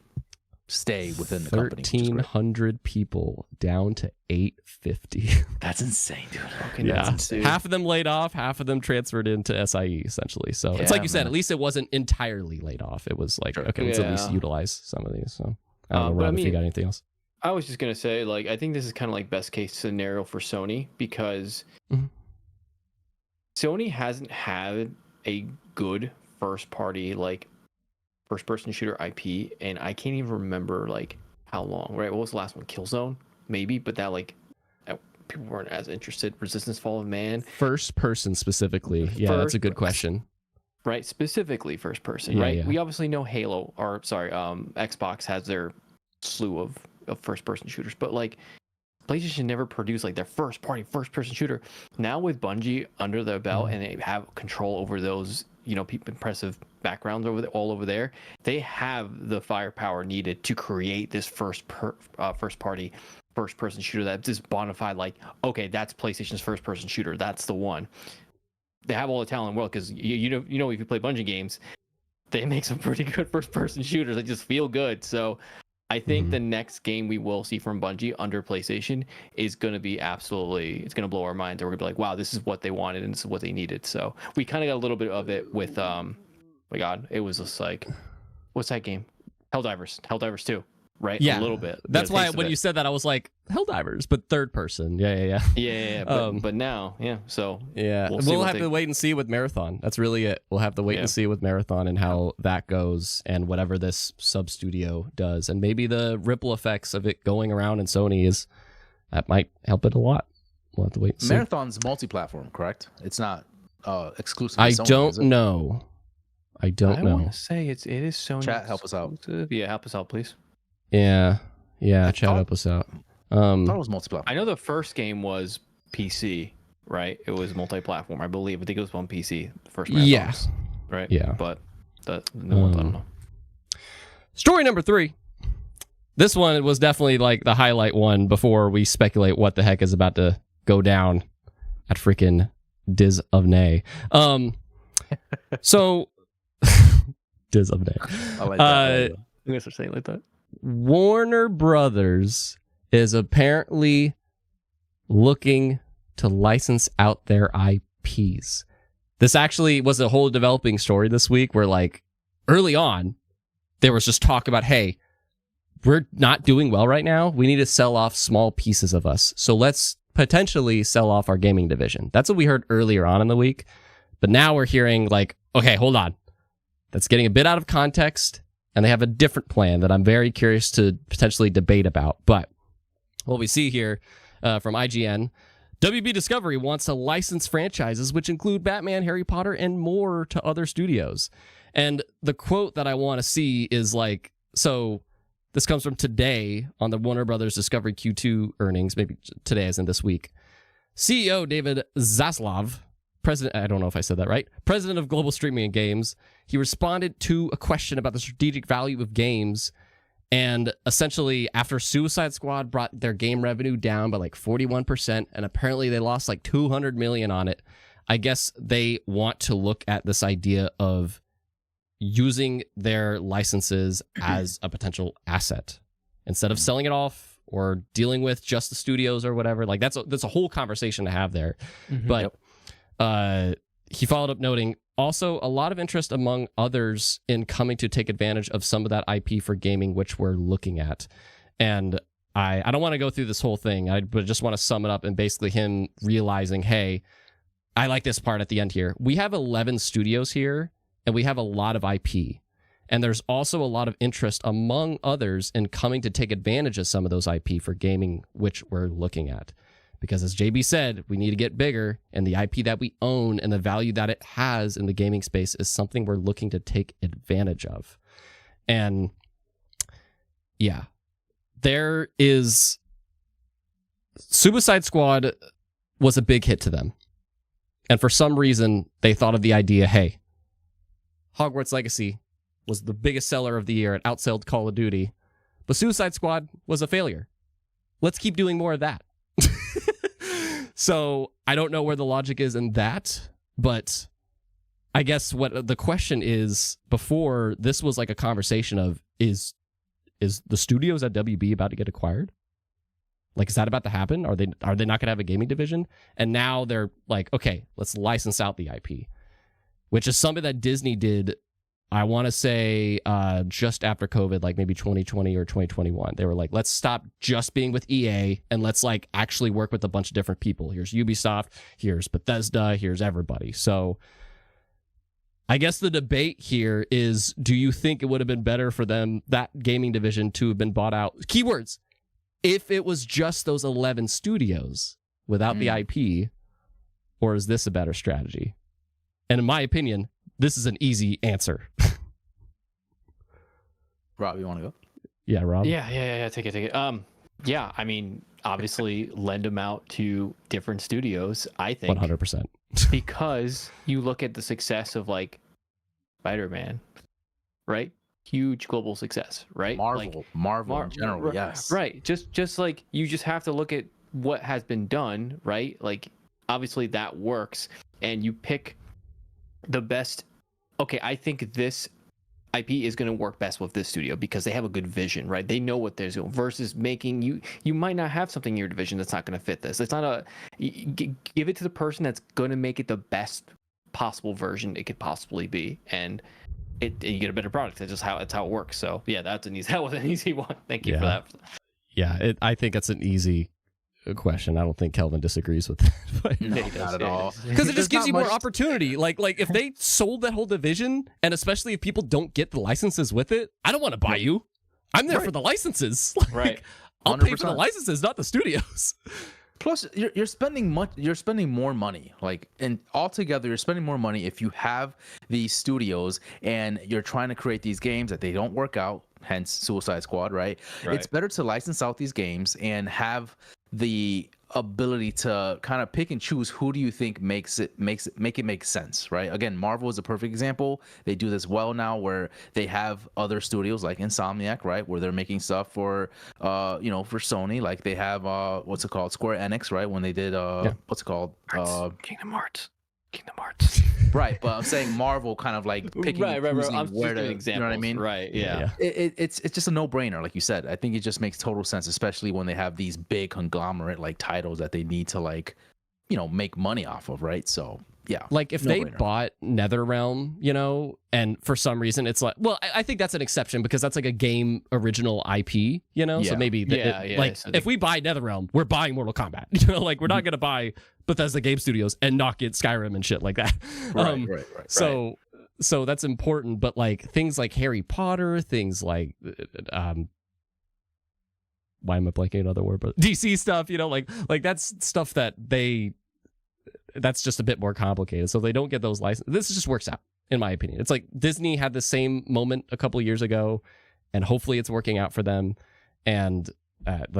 Speaker 3: stay within the company.
Speaker 1: 1,300 people down to 850.
Speaker 3: That's insane, dude.
Speaker 2: Okay,
Speaker 1: Yeah,
Speaker 2: that's insane.
Speaker 1: half of them laid off, half of them transferred into SIE essentially. So it's like you said, at least it wasn't entirely laid off. It was like, okay, let's at least utilize some of these. So I don't know, Rob, if you got anything else.
Speaker 2: I was just gonna say, like, I think this is kind of like best case scenario for Sony because Sony hasn't had a good first person shooter IP, and I can't even remember like how long. Right? What was the last one? Killzone, maybe, but that people weren't as interested. Resistance: Fall of Man.
Speaker 1: First person specifically, yeah, that's a good question.
Speaker 2: Right, specifically first person. Right, we obviously know Xbox has their slew of first person shooters, but like PlayStation never produced like their first person shooter. Now with Bungie under their belt and they have control over those, impressive backgrounds all over there, they have the firepower needed to create this first person shooter that's just bona fide, like, okay, that's PlayStation's first person shooter. That's the one. They have all the talent in the world because you know if you play Bungie games, they make some pretty good first person shooters that just feel good. So I think the next game we will see from Bungie under PlayStation is going to be it's going to blow our minds. We're going to be like, wow, this is what they wanted and this is what they needed. So we kind of got a little bit of it with, my God, it was just like, what's that game? Helldivers 2, right?
Speaker 1: Yeah.
Speaker 2: A little bit.
Speaker 1: That's why when you said that, I was like, Helldivers, but third person. Yeah.
Speaker 2: But now, so.
Speaker 1: Yeah, we'll have to wait and see with Marathon. That's really it. We'll have to wait and see with Marathon and how that goes and whatever this sub studio does. And maybe the ripple effects of it going around in Sony that might help it a lot. We'll have to wait and see.
Speaker 3: Marathon's multi-platform, correct? It's not exclusive.
Speaker 1: I don't know. I
Speaker 2: want to say it is Sony.
Speaker 3: Chat, help us out.
Speaker 2: Yeah, help us out, please.
Speaker 1: Yeah. Chat, help us out.
Speaker 3: I thought it was multi-platform.
Speaker 2: I know the first game was PC, right? It was multi-platform, I believe. I think it was on PC. The first Marathons,
Speaker 1: yeah.
Speaker 2: Right?
Speaker 1: Yeah.
Speaker 2: But the ones, I don't know.
Speaker 1: Story number 3. This one was definitely like the highlight one before we speculate what the heck is about to go down at freaking Diz of Nay. So Diz of Nay.
Speaker 3: I like that.
Speaker 2: You guys are saying like that.
Speaker 1: Warner Brothers is apparently looking to license out their IPs. This actually was a whole developing story this week where, like, early on, there was just talk about, hey, we're not doing well right now. We need to sell off small pieces of us. So let's potentially sell off our gaming division. That's what we heard earlier on in the week. But now we're hearing, like, okay, hold on. That's getting a bit out of context. And they have a different plan that I'm very curious to potentially debate about. But what we see here from IGN, WB Discovery wants to license franchises which include Batman, Harry Potter, and more to other studios. And the quote that I want to see is like, so this comes from today on the Warner Brothers Discovery Q2 earnings, maybe today as in this week. CEO David Zaslav, president, I don't know if I said that right, president of Global Streaming and Games, he responded to a question about the strategic value of games. And essentially, after Suicide Squad brought their game revenue down by like 41%, and apparently they lost like $200 million on it, I guess they want to look at this idea of using their licenses as a potential asset instead of selling it off or dealing with just the studios or whatever. Like that's a whole conversation to have there. But he followed up noting, also, a lot of interest among others in coming to take advantage of some of that IP for gaming, which we're looking at. And I don't want to go through this whole thing, but I just want to sum it up and basically him realizing, hey, I like this part at the end here. We have 11 studios here, and we have a lot of IP. And there's also a lot of interest among others in coming to take advantage of some of those IP for gaming, which we're looking at. Because as JB said, we need to get bigger, and the IP that we own and the value that it has in the gaming space is something we're looking to take advantage of. And yeah, there is... Suicide Squad was a big hit to them. And for some reason, they thought of the idea, hey, Hogwarts Legacy was the biggest seller of the year. It outsold Call of Duty. But Suicide Squad was a failure. Let's keep doing more of that. So I don't know where the logic is in that, but I guess what the question is, before this was like a conversation of, is is the studios at WB about to get acquired? Like, is that about to happen? Are they not going to have a gaming division? And now they're like, okay, let's license out the IP, which is something that Disney did, I want to say, just after COVID, like maybe 2020 or 2021. They were like, let's stop just being with EA and let's like actually work with a bunch of different people. Here's Ubisoft, here's Bethesda, here's everybody. So I guess the debate here is, do you think it would have been better for them, that gaming division, to have been bought out? Keywords. If it was just those 11 studios without the IP, or is this a better strategy? And in my opinion, this is an easy answer.
Speaker 3: Rob, you want to go?
Speaker 1: Yeah, Rob?
Speaker 2: Yeah. Take it. Yeah, I mean, obviously lend them out to different studios, I think.
Speaker 1: 100%.
Speaker 2: Because you look at the success of like Spider-Man, right? Huge global success, right?
Speaker 3: Marvel in general, yes.
Speaker 2: Right. Just like you just have to look at what has been done, right? Like obviously that works, and you pick the best. Okay, I think this IP is going to work best with this studio because they have a good vision, right? They know what they're doing. Versus making you might not have something in your division that's not going to fit this. It's not give it to the person that's going to make it the best possible version it could possibly be, and you get a better product. That's how it works. So yeah, that was an easy one. Thank you for that.
Speaker 1: Yeah, I think that's an easy question. I don't think Kelvin disagrees with that. But
Speaker 3: no, not at all.
Speaker 1: Because it just gives you more opportunity. Like if they sold that whole division, and especially if people don't get the licenses with it, I don't want to buy you. I'm there for the licenses. Like,
Speaker 2: right.
Speaker 1: I'll pay for the licenses, not the studios.
Speaker 3: Plus, you're spending more money. Like, and altogether, you're spending more money if you have these studios and you're trying to create these games that they don't work out. Hence, Suicide Squad, right? It's better to license out these games and have the ability to kind of pick and choose who do you think make it make sense, right? Again, Marvel is a perfect example. They do this well now, where they have other studios like Insomniac, right, where they're making stuff for for Sony. Like they have what's it called, Square Enix, right, when they did what's it called,
Speaker 2: Kingdom Hearts.
Speaker 3: Right, but I'm saying Marvel kind of like picking and choosing where to, you know what I mean?
Speaker 2: Right, yeah.
Speaker 3: It's just a no-brainer, like you said. I think it just makes total sense, especially when they have these big conglomerate like titles that they need to like, make money off of, right? So yeah,
Speaker 1: like if they bought NetherRealm, and for some reason it's like, well, I think that's an exception because that's like a game original IP, so maybe if we buy NetherRealm, we're buying Mortal Kombat, like we're not gonna buy Bethesda Game Studios and not get Skyrim and shit like that.
Speaker 3: Right.
Speaker 1: So that's important, but like things like Harry Potter, things like why am I blanking another word? But DC stuff, like that's stuff that's just a bit more complicated. So they don't get those licenses. This just works out, in my opinion. It's like Disney had the same moment a couple of years ago, and hopefully it's working out for them. And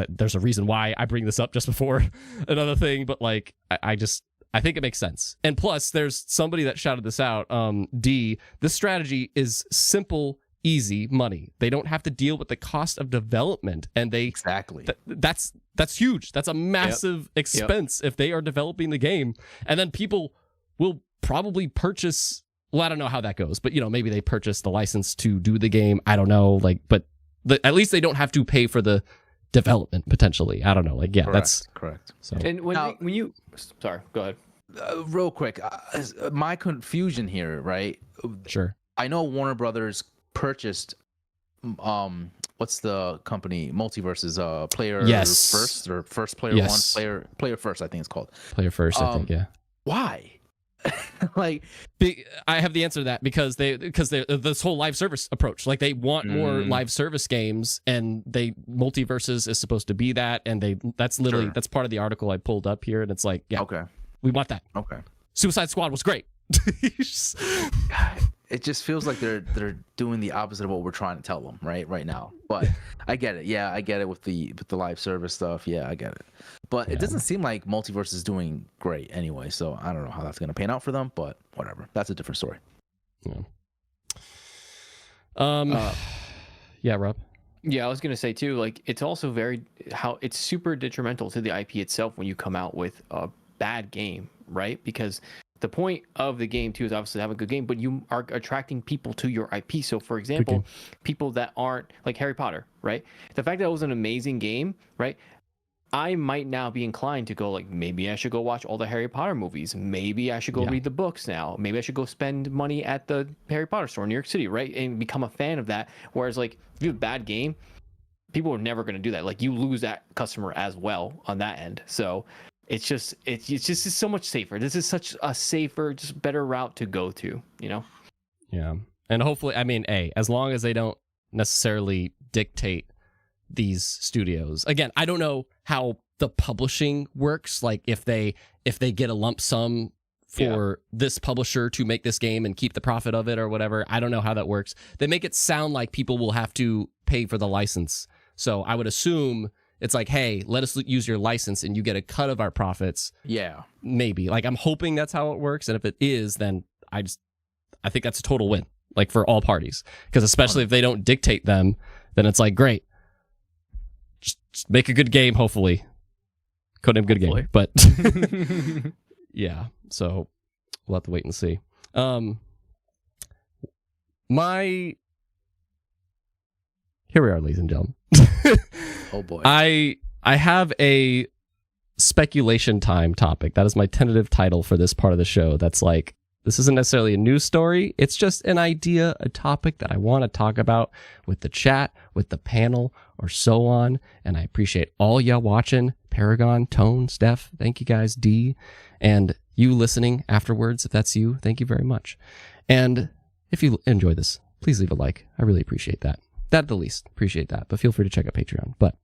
Speaker 1: there's a reason why I bring this up just before another thing, but like I think it makes sense. And plus, there's somebody that shouted this out. D, this strategy is simple, easy money. They don't have to deal with the cost of development, and that's huge. That's a massive expense if they are developing the game, and then people will probably purchase. Well, I don't know how that goes, but maybe they purchase the license to do the game. I don't know, but at least they don't have to pay for the development potentially. I don't know, correct, that's
Speaker 3: correct.
Speaker 2: So, and when you sorry, go ahead.
Speaker 3: Real quick, my confusion here, right?
Speaker 1: Sure.
Speaker 3: I know Warner Brothers purchased what's the company, Multiverse's Player First or First Player One, Player First, I think it's called.
Speaker 1: Player First, I think, yeah.
Speaker 3: Why? I
Speaker 1: have the answer to that because they this whole live service approach, like they want more live service games, and Multiverses is supposed to be that, and that's literally that's part of the article I pulled up here, and it's like, okay, we want that.
Speaker 3: Okay,
Speaker 1: Suicide Squad was great.
Speaker 3: It just feels like they're doing the opposite of what we're trying to tell them right now. But I get it. Yeah, I get it with the live service stuff. Yeah, I get it. But it doesn't seem like Multiverse is doing great anyway. So I don't know how that's going to pan out for them. But whatever. That's a different story.
Speaker 1: Yeah. Yeah, Rob.
Speaker 2: Yeah, I was going to say too. Like, it's also it's super detrimental to the IP itself when you come out with a bad game, right? Because the point of the game too is obviously to have a good game, but you are attracting people to your IP. So for example, people that aren't like Harry Potter, right? The fact that it was an amazing game, right? I might now be inclined to go like, maybe I should go watch all the Harry Potter movies. Maybe I should go read the books now. Maybe I should go spend money at the Harry Potter store in New York City, right? And become a fan of that. Whereas like if you have a bad game, people are never going to do that. Like you lose that customer as well on that end. So it's just so much safer. This is such a safer, just better route to go to, you know?
Speaker 1: Yeah. And hopefully, I mean, as long as they don't necessarily dictate these studios. Again, I don't know how the publishing works. Like if they get a lump sum for this publisher to make this game and keep the profit of it or whatever. I don't know how that works. They make it sound like people will have to pay for the license. So I would assume it's like, hey, let us use your license and you get a cut of our profits.
Speaker 3: Yeah.
Speaker 1: Maybe. Like I'm hoping that's how it works. And if it is, then I think that's a total win, like for all parties. Because especially if they don't dictate them, then it's like, great. Just make a good game, hopefully. Codename good game. But yeah. So we'll have to wait and see. Here we are, ladies and gentlemen.
Speaker 3: Oh boy.
Speaker 1: I have a speculation time topic. That is my tentative title for this part of the show. That's like, this isn't necessarily a news story. It's just an idea, a topic that I want to talk about with the chat, with the panel, or so on. And I appreciate all y'all watching. Paragon, Tone, Steph, thank you guys, D, and you listening afterwards. If that's you, thank you very much. And if you enjoy this, please leave a like. I really appreciate that. That at the least, appreciate that. But feel free to check out Patreon. But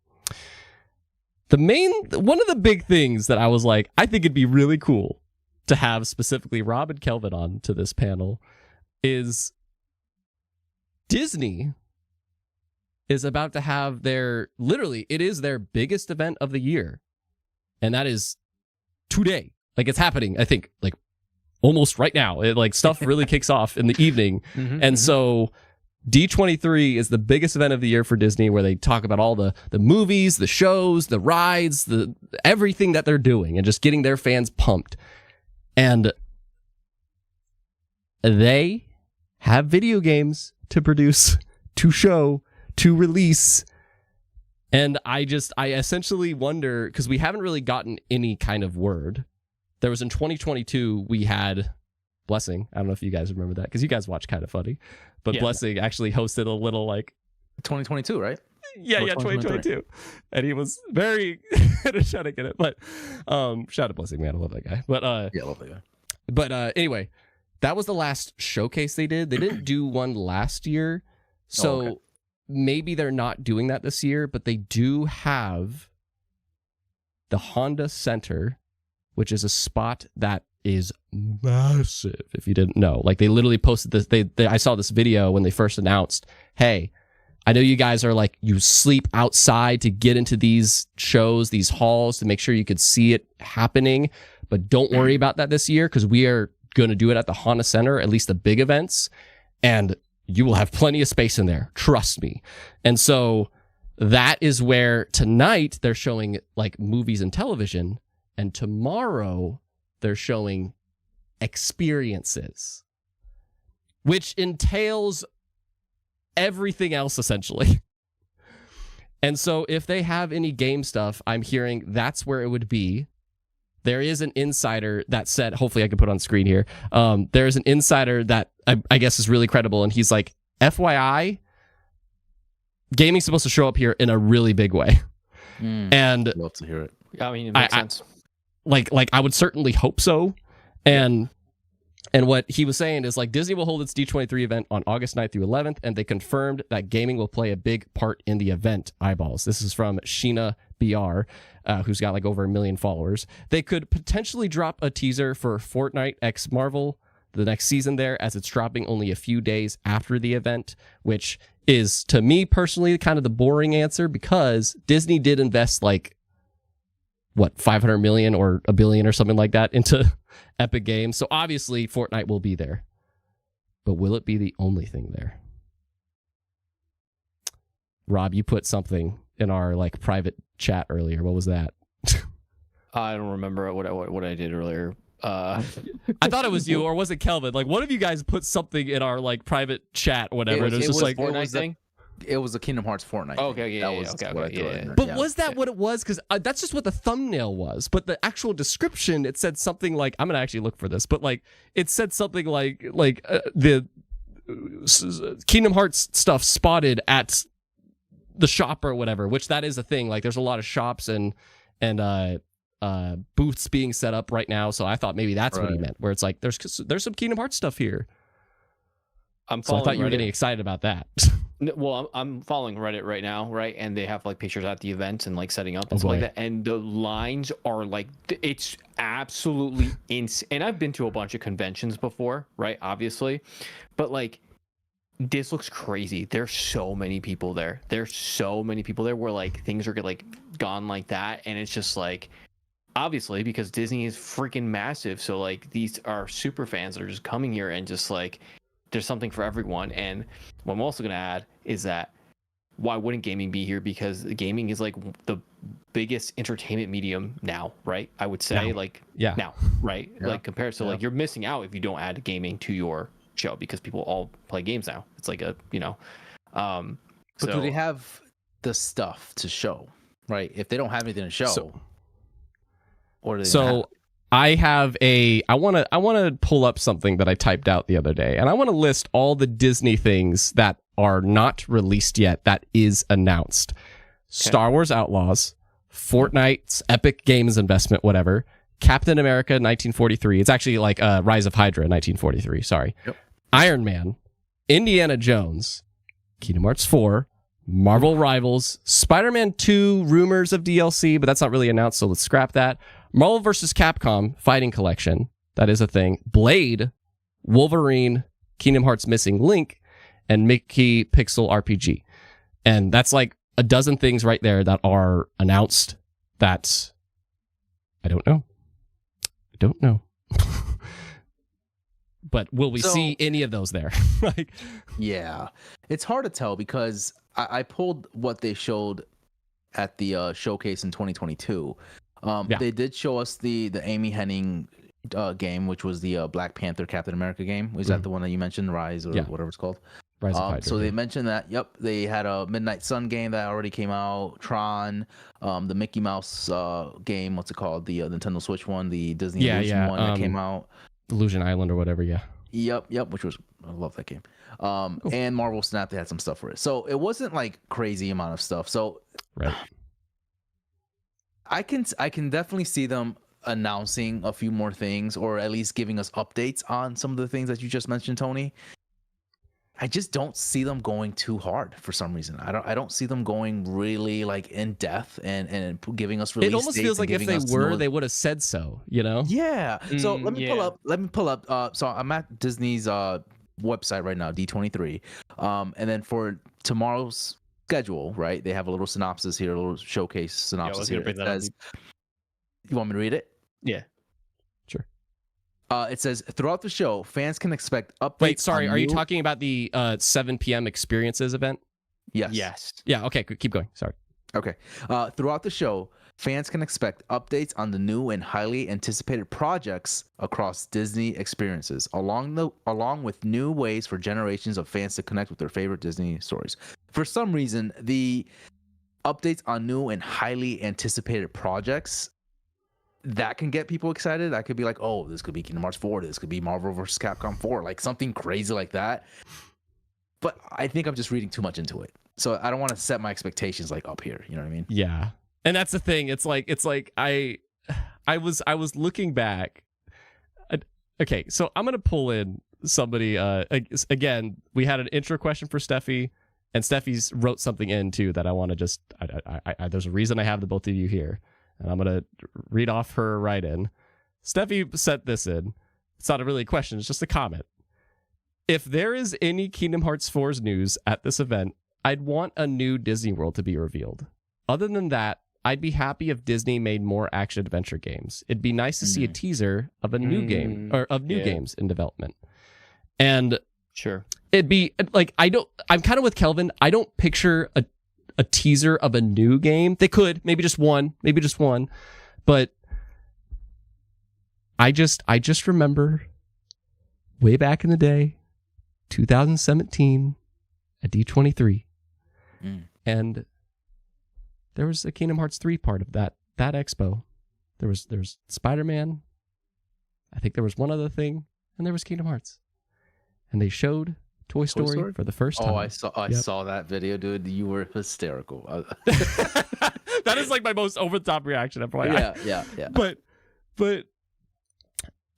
Speaker 1: one of the big things that I was like, I think it'd be really cool to have specifically Rob and Kelvin on to this panel is Disney is about to have it is their biggest event of the year. And that is today. Like it's happening, I think, like almost right now. Stuff really kicks off in the evening. And so D23 is the biggest event of the year for Disney, where they talk about all the movies, the shows, the rides, everything that they're doing and just getting their fans pumped. And they have video games to produce, to show, to release. And I essentially wonder, because we haven't really gotten any kind of word. There was in 2022, we had Blessing. I don't know if you guys remember that, because you guys watch Kind of Funny. But Blessing actually hosted a little
Speaker 3: 2022, right?
Speaker 1: Yeah, 2022. And he was very energetic in it. But shout out to Blessing, man. I love that guy. But
Speaker 3: I love that guy.
Speaker 1: But anyway, that was the last showcase they did. They didn't do one last year. So maybe they're not doing that this year, but they do have the Honda Center, which is a spot that is massive, if you didn't know. Like they literally posted this. I saw this video when they first announced, hey, I know you guys are like, you sleep outside to get into these shows, these halls, to make sure you could see it happening. But don't worry about that this year, because we are going to do it at the Honda Center, at least the big events. And you will have plenty of space in there. Trust me. And so that is where tonight they're showing like movies and television. And tomorrow they're showing experiences, which entails everything else essentially. And so if they have any game stuff, I'm hearing that's where it would be. There is an insider that said, hopefully I can put on screen here. There's an insider that I guess is really credible. And he's like, FYI, gaming's supposed to show up here in a really big way. And
Speaker 3: love to hear it.
Speaker 2: I mean, it makes sense.
Speaker 1: Like I would certainly hope so. And what he was saying is like Disney will hold its D23 event on August 9th through 11th, and they confirmed that gaming will play a big part in the event. Eyeballs. This is from Sheena BR, who's got like over 1 million followers. They could potentially drop a teaser for Fortnite x Marvel, the next season there, as it's dropping only a few days after the event, which is, to me personally, kind of the boring answer, because Disney did invest like, what, 500 million or $1 billion or something like that into Epic Games. So obviously Fortnite will be there. But will it be the only thing there? Rob, you put something in our like private chat earlier. What was that?
Speaker 2: I don't remember what I did earlier.
Speaker 1: I thought it was you, or was it Kelvin? Like, one of you guys put something in our like private chat, or whatever. It was just like
Speaker 2: Fortnite thing.
Speaker 3: It was a Kingdom Hearts Fortnite.
Speaker 2: Oh, okay, yeah,
Speaker 3: that was
Speaker 2: okay,
Speaker 3: what I threw
Speaker 2: yeah.
Speaker 3: in there.
Speaker 1: But was that what it was? Because that's just what the thumbnail was. But the actual description, it said something like, I'm gonna actually look for this, but like it said something like the Kingdom Hearts stuff spotted at the shop or whatever. Which that is a thing. Like there's a lot of shops and booths being set up right now. So I thought maybe that's what he meant, where it's like there's some Kingdom Hearts stuff here. So I thought you were getting excited about that.
Speaker 2: Well, I'm following Reddit right now, right? And they have like pictures at the events and like setting up and stuff like that. And the lines are like, it's absolutely insane. And I've been to a bunch of conventions before, right? Obviously. But like, this looks crazy. There's so many people there. There's so many people there where like things are like gone like that. And it's just like, obviously, because Disney is freaking massive. So like, these are super fans that are just coming here and just like, there's something for everyone. And what I'm also going to add is that why wouldn't gaming be here? Because gaming is like the biggest entertainment medium now, right? I would say now, right? Yeah. Like compared to like you're missing out if you don't add gaming to your show because people all play games now. It's like a,
Speaker 3: but do they have the stuff to show, right? If they don't have anything to show, or do they
Speaker 1: I want to pull up something that I typed out the other day, and I want to list all the Disney things that are not released yet that is announced. Okay. Star Wars Outlaws, Fortnite's Epic Games investment, whatever, Captain America 1943. It's actually like Rise of Hydra 1943, sorry. Yep. Iron Man, Indiana Jones, Kingdom Hearts 4, Marvel Rivals, Spider-Man 2, rumors of DLC, but that's not really announced, so let's scrap that. Marvel vs. Capcom Fighting Collection, that is a thing. Blade, Wolverine, Kingdom Hearts Missing Link, and Mickey Pixel RPG. And that's like a dozen things right there that are announced that I don't know. But will we see any of those there? Like,
Speaker 3: yeah, it's hard to tell because I pulled what they showed at the showcase in 2022. They did show us the Amy Hennig game, which was the Black Panther Captain America game. Was that the one that you mentioned, Rise or whatever it's called?
Speaker 1: Rise of Hydra,
Speaker 3: so they mentioned that. Yep, they had a Midnight Sun game that already came out. Tron, the Mickey Mouse game. What's it called? The Nintendo Switch one, the Disney Illusion one that came out.
Speaker 1: Illusion Island or whatever. Yeah.
Speaker 3: Yep. Which was, I love that game. And Marvel Snap, they had some stuff for it. So it wasn't like crazy amount of stuff. So
Speaker 1: right.
Speaker 3: I can definitely see them announcing a few more things, or at least giving us updates on some of the things that you just mentioned, Tony. I just don't see them going too hard for some reason. I don't see them going really like in depth and giving us release.
Speaker 1: It almost feels like if they were, they would have said so, you know?
Speaker 3: Yeah. So let me pull up. So I'm at Disney's website right now, D23. And then for tomorrow's schedule, right? They have a little synopsis here, a little showcase synopsis here. It says, you want me to read it?
Speaker 2: Yeah.
Speaker 1: Sure.
Speaker 3: It says, throughout the show, fans can expect updates.
Speaker 1: Wait, sorry, are you talking about the 7 p.m. experiences event?
Speaker 3: Yes.
Speaker 1: Yeah, okay, keep going. Sorry.
Speaker 3: Okay. Throughout the show, fans can expect updates on the new and highly anticipated projects across Disney experiences, along with new ways for generations of fans to connect with their favorite Disney stories. For some reason, the updates on new and highly anticipated projects, that can get people excited. That could be like, oh, this could be Kingdom Hearts 4. This could be Marvel vs. Capcom 4, like something crazy like that. But I think I'm just reading too much into it. So I don't want to set my expectations like up here. You know what I mean?
Speaker 1: Yeah. And that's the thing. It's like I was looking back. Okay, so I'm gonna pull in somebody. Again, we had an intro question for Steffi, and Steffi's wrote something in too that I want to just. There's a reason I have the both of you here, and I'm gonna read off her write-in. Steffi sent this in. It's not really a question. It's just a comment. If there is any Kingdom Hearts 4's news at this event, I'd want a new Disney World to be revealed. Other than that, I'd be happy if Disney made more action-adventure games. It'd be nice to see a teaser of a new game, or of new games in development. And
Speaker 2: sure,
Speaker 1: it'd be like, I'm kind of with Kelvin. I don't picture a teaser of a new game. They could, maybe just one, but I just remember way back in the day, 2017 at D23, and there was a Kingdom Hearts 3 part of that expo. There's Spider-Man. I think there was one other thing, and there was Kingdom Hearts, and they showed Toy Story for the first time.
Speaker 3: Oh, I saw that video, dude. You were hysterical.
Speaker 1: That is like my most over the top reaction.
Speaker 3: Yeah.
Speaker 1: But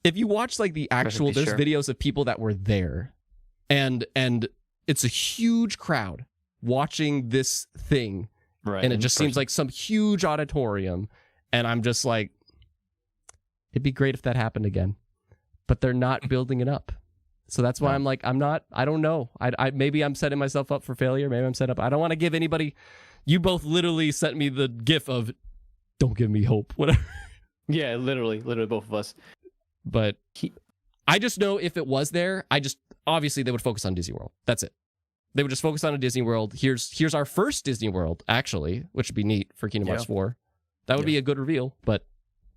Speaker 1: if you watch like the actual, there's videos of people that were there, and it's a huge crowd watching this thing,
Speaker 2: right?
Speaker 1: And it just seems like some huge auditorium, and I'm just like, it'd be great if that happened again, but they're not building it up. So that's why I'm like, I don't know. I maybe I'm setting myself up for failure. Maybe I'm set up. I don't want to give anybody. You both literally sent me the gif of, don't give me hope, whatever.
Speaker 2: Yeah, literally both of us.
Speaker 1: But I just know if it was there, obviously they would focus on Disney World. That's it. They would just focus on a Disney World. Here's our first Disney World, actually, which would be neat for Kingdom Hearts 4. That would be a good reveal, but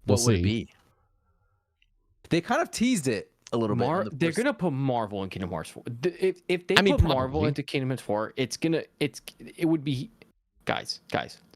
Speaker 1: we'll see.
Speaker 3: What would it be? They kind of teased it a little bit.
Speaker 2: They're gonna put Marvel in Kingdom Hearts 4. If they put Marvel into Kingdom Hearts 4, it would be guys.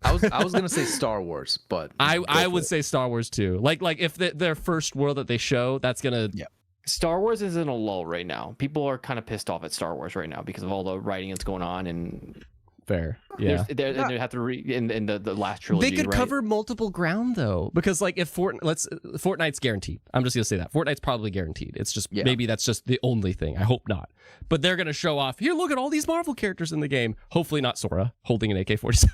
Speaker 3: I was gonna say Star Wars, but
Speaker 1: I would say Star Wars too. Like if their first world that they show, that's gonna.
Speaker 3: Yeah.
Speaker 2: Star Wars is in a lull right now. People are kind of pissed off at Star Wars right now because of all the writing that's going on, and
Speaker 1: fair. Yeah.
Speaker 2: They have to in the last trilogy.
Speaker 1: They could cover multiple ground though, because like if Fortnite's guaranteed. I'm just gonna say that Fortnite's probably guaranteed. It's just maybe that's just the only thing. I hope not. But they're gonna show off. Here, look at all these Marvel characters in the game. Hopefully not Sora holding an AK-47.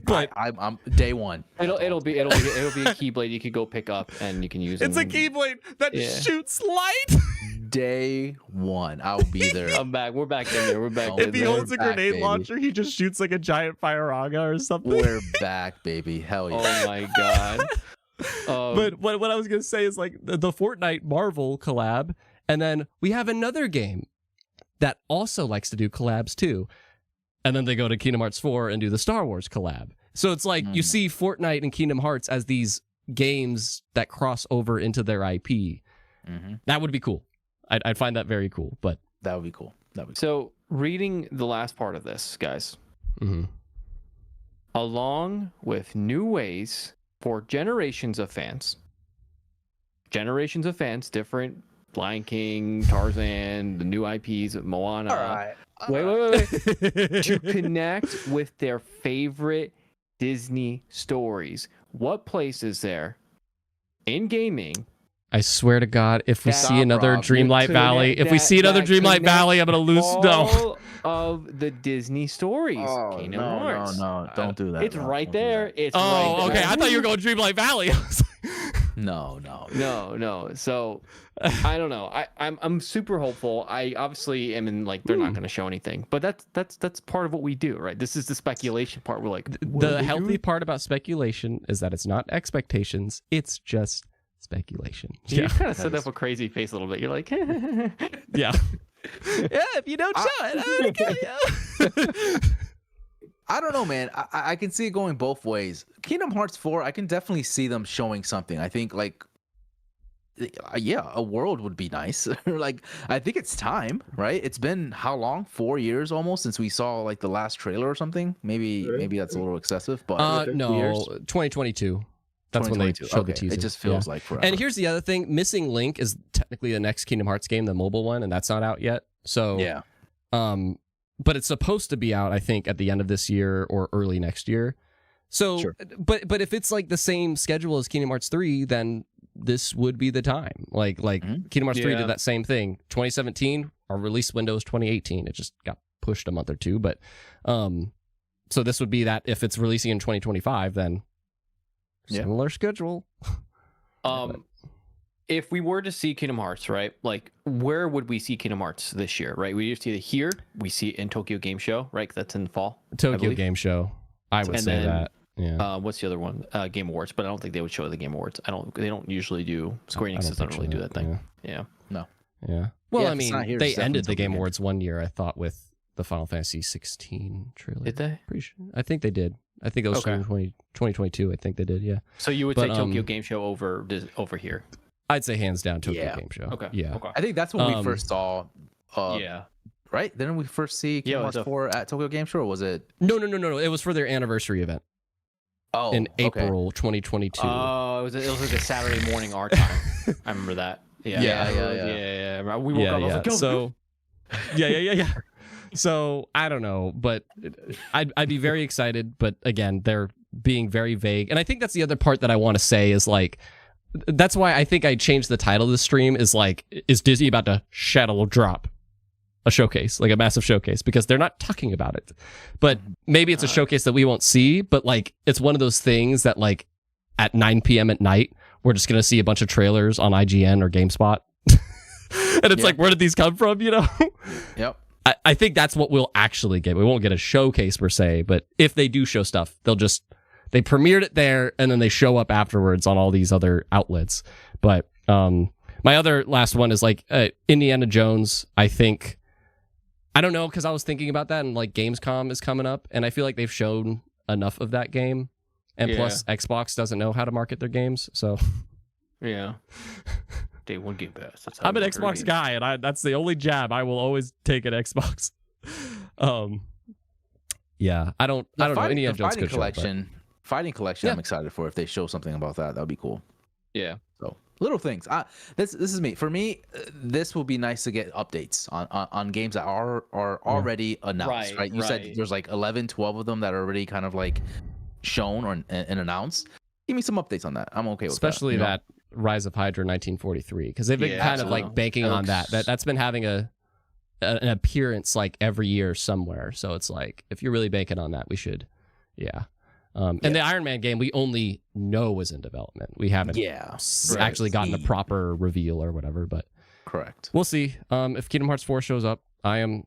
Speaker 3: But I'm day one.
Speaker 2: It'll be a Keyblade you could go pick up and you can use.
Speaker 1: It's a Keyblade that shoots light.
Speaker 3: Day one, I'll be there.
Speaker 2: I'm back. We're back in there. We're back.
Speaker 1: If he holds a grenade launcher, he just shoots like a giant Fire-Aga or something.
Speaker 3: We're back, baby. Hell yeah.
Speaker 2: Oh my god.
Speaker 1: But what I was gonna say is like the Fortnite Marvel collab, and then we have another game that also likes to do collabs too. And then they go to Kingdom Hearts 4 and do the Star Wars collab. So it's like you see Fortnite and Kingdom Hearts as these games that cross over into their IP. That would be cool. I'd find that very cool. But
Speaker 3: that would be cool.
Speaker 2: So reading the last part of this, guys, along with new ways for generations of fans, different Lion King, Tarzan, the new IPs, Moana.
Speaker 3: All right.
Speaker 2: Wait. To connect with their favorite Disney stories. What place is there in gaming?
Speaker 1: I swear to God, if we see another Dreamlight Valley, I'm gonna lose. No.
Speaker 2: Of the Disney stories.
Speaker 3: Oh,
Speaker 2: Kingdom Hearts.
Speaker 3: No, don't do that.
Speaker 2: It's right there. It's
Speaker 1: right there.
Speaker 2: Okay.
Speaker 1: I thought you were going Dreamlight Valley.
Speaker 2: No. So I don't know. I'm super hopeful. I obviously am in like they're not going to show anything, but that's part of what we do, right? This is the speculation part. We're like
Speaker 1: the healthy part about speculation is that it's not expectations. It's just speculation.
Speaker 2: You kind of set up a crazy face a little bit. You're like,
Speaker 1: yeah. If you don't show it, I'm gonna kill you.
Speaker 3: I don't know, man. I can see it going both ways. Kingdom Hearts 4, I can definitely see them showing something. I think, like, a world would be nice. Like, I think it's time, right? It's been how long? 4 years almost since we saw, like, the last trailer or something? Maybe that's a little excessive, but...
Speaker 1: no, 2022. That's when they showed the teaser.
Speaker 3: It just feels like forever.
Speaker 1: And here's the other thing. Missing Link is technically the next Kingdom Hearts game, the mobile one, and that's not out yet. So,
Speaker 3: yeah.
Speaker 1: But it's supposed to be out, I think, at the end of this year or early next year. So,
Speaker 3: sure.
Speaker 1: but if it's like the same schedule as Kingdom Hearts 3, then this would be the time. Like Kingdom Hearts 3 did that same thing. 2017, our release window is 2018. It just got pushed a month or two. But so this would be that if it's releasing in 2025, then similar schedule.
Speaker 2: If we were to see Kingdom Hearts, right? Like, where would we see Kingdom Hearts this year, right? We see it here. We see it in Tokyo Game Show, right? That's in the fall.
Speaker 1: Tokyo Game Show. I would say that. Yeah.
Speaker 2: What's the other one? Game Awards, but I don't think they would show the Game Awards. They don't usually do. Square Enix doesn't really do that thing. Yeah.
Speaker 3: No.
Speaker 1: Yeah. Well, I mean, they ended the Game Awards one year, I thought, with the Final Fantasy 16 trailer.
Speaker 2: Did they?
Speaker 1: Pretty sure. I think they did. I think it was 2022. I think they did. Yeah.
Speaker 2: So you would say Tokyo Game Show over here?
Speaker 1: I'd say hands down Tokyo
Speaker 3: Yeah.
Speaker 1: Game Show.
Speaker 2: Okay.
Speaker 1: Yeah.
Speaker 2: Okay.
Speaker 3: I think that's when we first saw.
Speaker 2: Yeah.
Speaker 3: Right? Didn't we first see Kingdom Hearts 4 at Tokyo Game Show, or was it?
Speaker 1: No. It was for their anniversry event in April 2022.
Speaker 2: Oh, it was like a Saturday morning our time. I remember that. Yeah. We woke up. I was like, go.
Speaker 1: So, yeah. So I don't know, but I'd be very excited. But again, they're being very vague, and I think that's the other part that I want to say is like, that's why I think I changed the title of the stream is like, is Disney about to shadow drop a showcase, like a massive showcase, because they're not talking about it. But maybe it's a showcase that we won't see, but like it's one of those things that like at 9 p.m. at night, we're just going to see a bunch of trailers on IGN or GameSpot. And it's like, where did these come from, you know?
Speaker 3: Yep.
Speaker 1: I think that's what we'll actually get. We won't get a showcase per se, but if they do show stuff, they premiered it there and then they show up afterwards on all these other outlets. But my other last one is like Indiana Jones, I think. I don't know, because I was thinking about that, and like Gamescom is coming up, and I feel like they've shown enough of that game, and plus Xbox doesn't know how to market their games, so
Speaker 2: yeah. Day one Game Pass.
Speaker 1: I'm an Xbox guy, and that's the only jab I will always take at Xbox. Yeah, I don't know. Indiana Jones
Speaker 3: Fighting Collection. I'm excited for if they show something about that. That'd be cool.
Speaker 2: Yeah.
Speaker 3: So little things. This is me. For me, this will be nice to get updates on games that are already announced. Right? You said there's like 11, 12 of them that are already kind of like shown and announced. Give me some updates on that. I'm okay with
Speaker 1: especially
Speaker 3: that.
Speaker 1: That Rise of Hydra 1943, because they've been kind of like banking on that's been having an appearance like every year somewhere. So it's like, if you're really banking on that, we should, and the Iron Man game, we only know was in development. We haven't actually gotten a proper reveal or whatever, but
Speaker 3: correct.
Speaker 1: We'll see. If Kingdom Hearts 4 shows up, I'm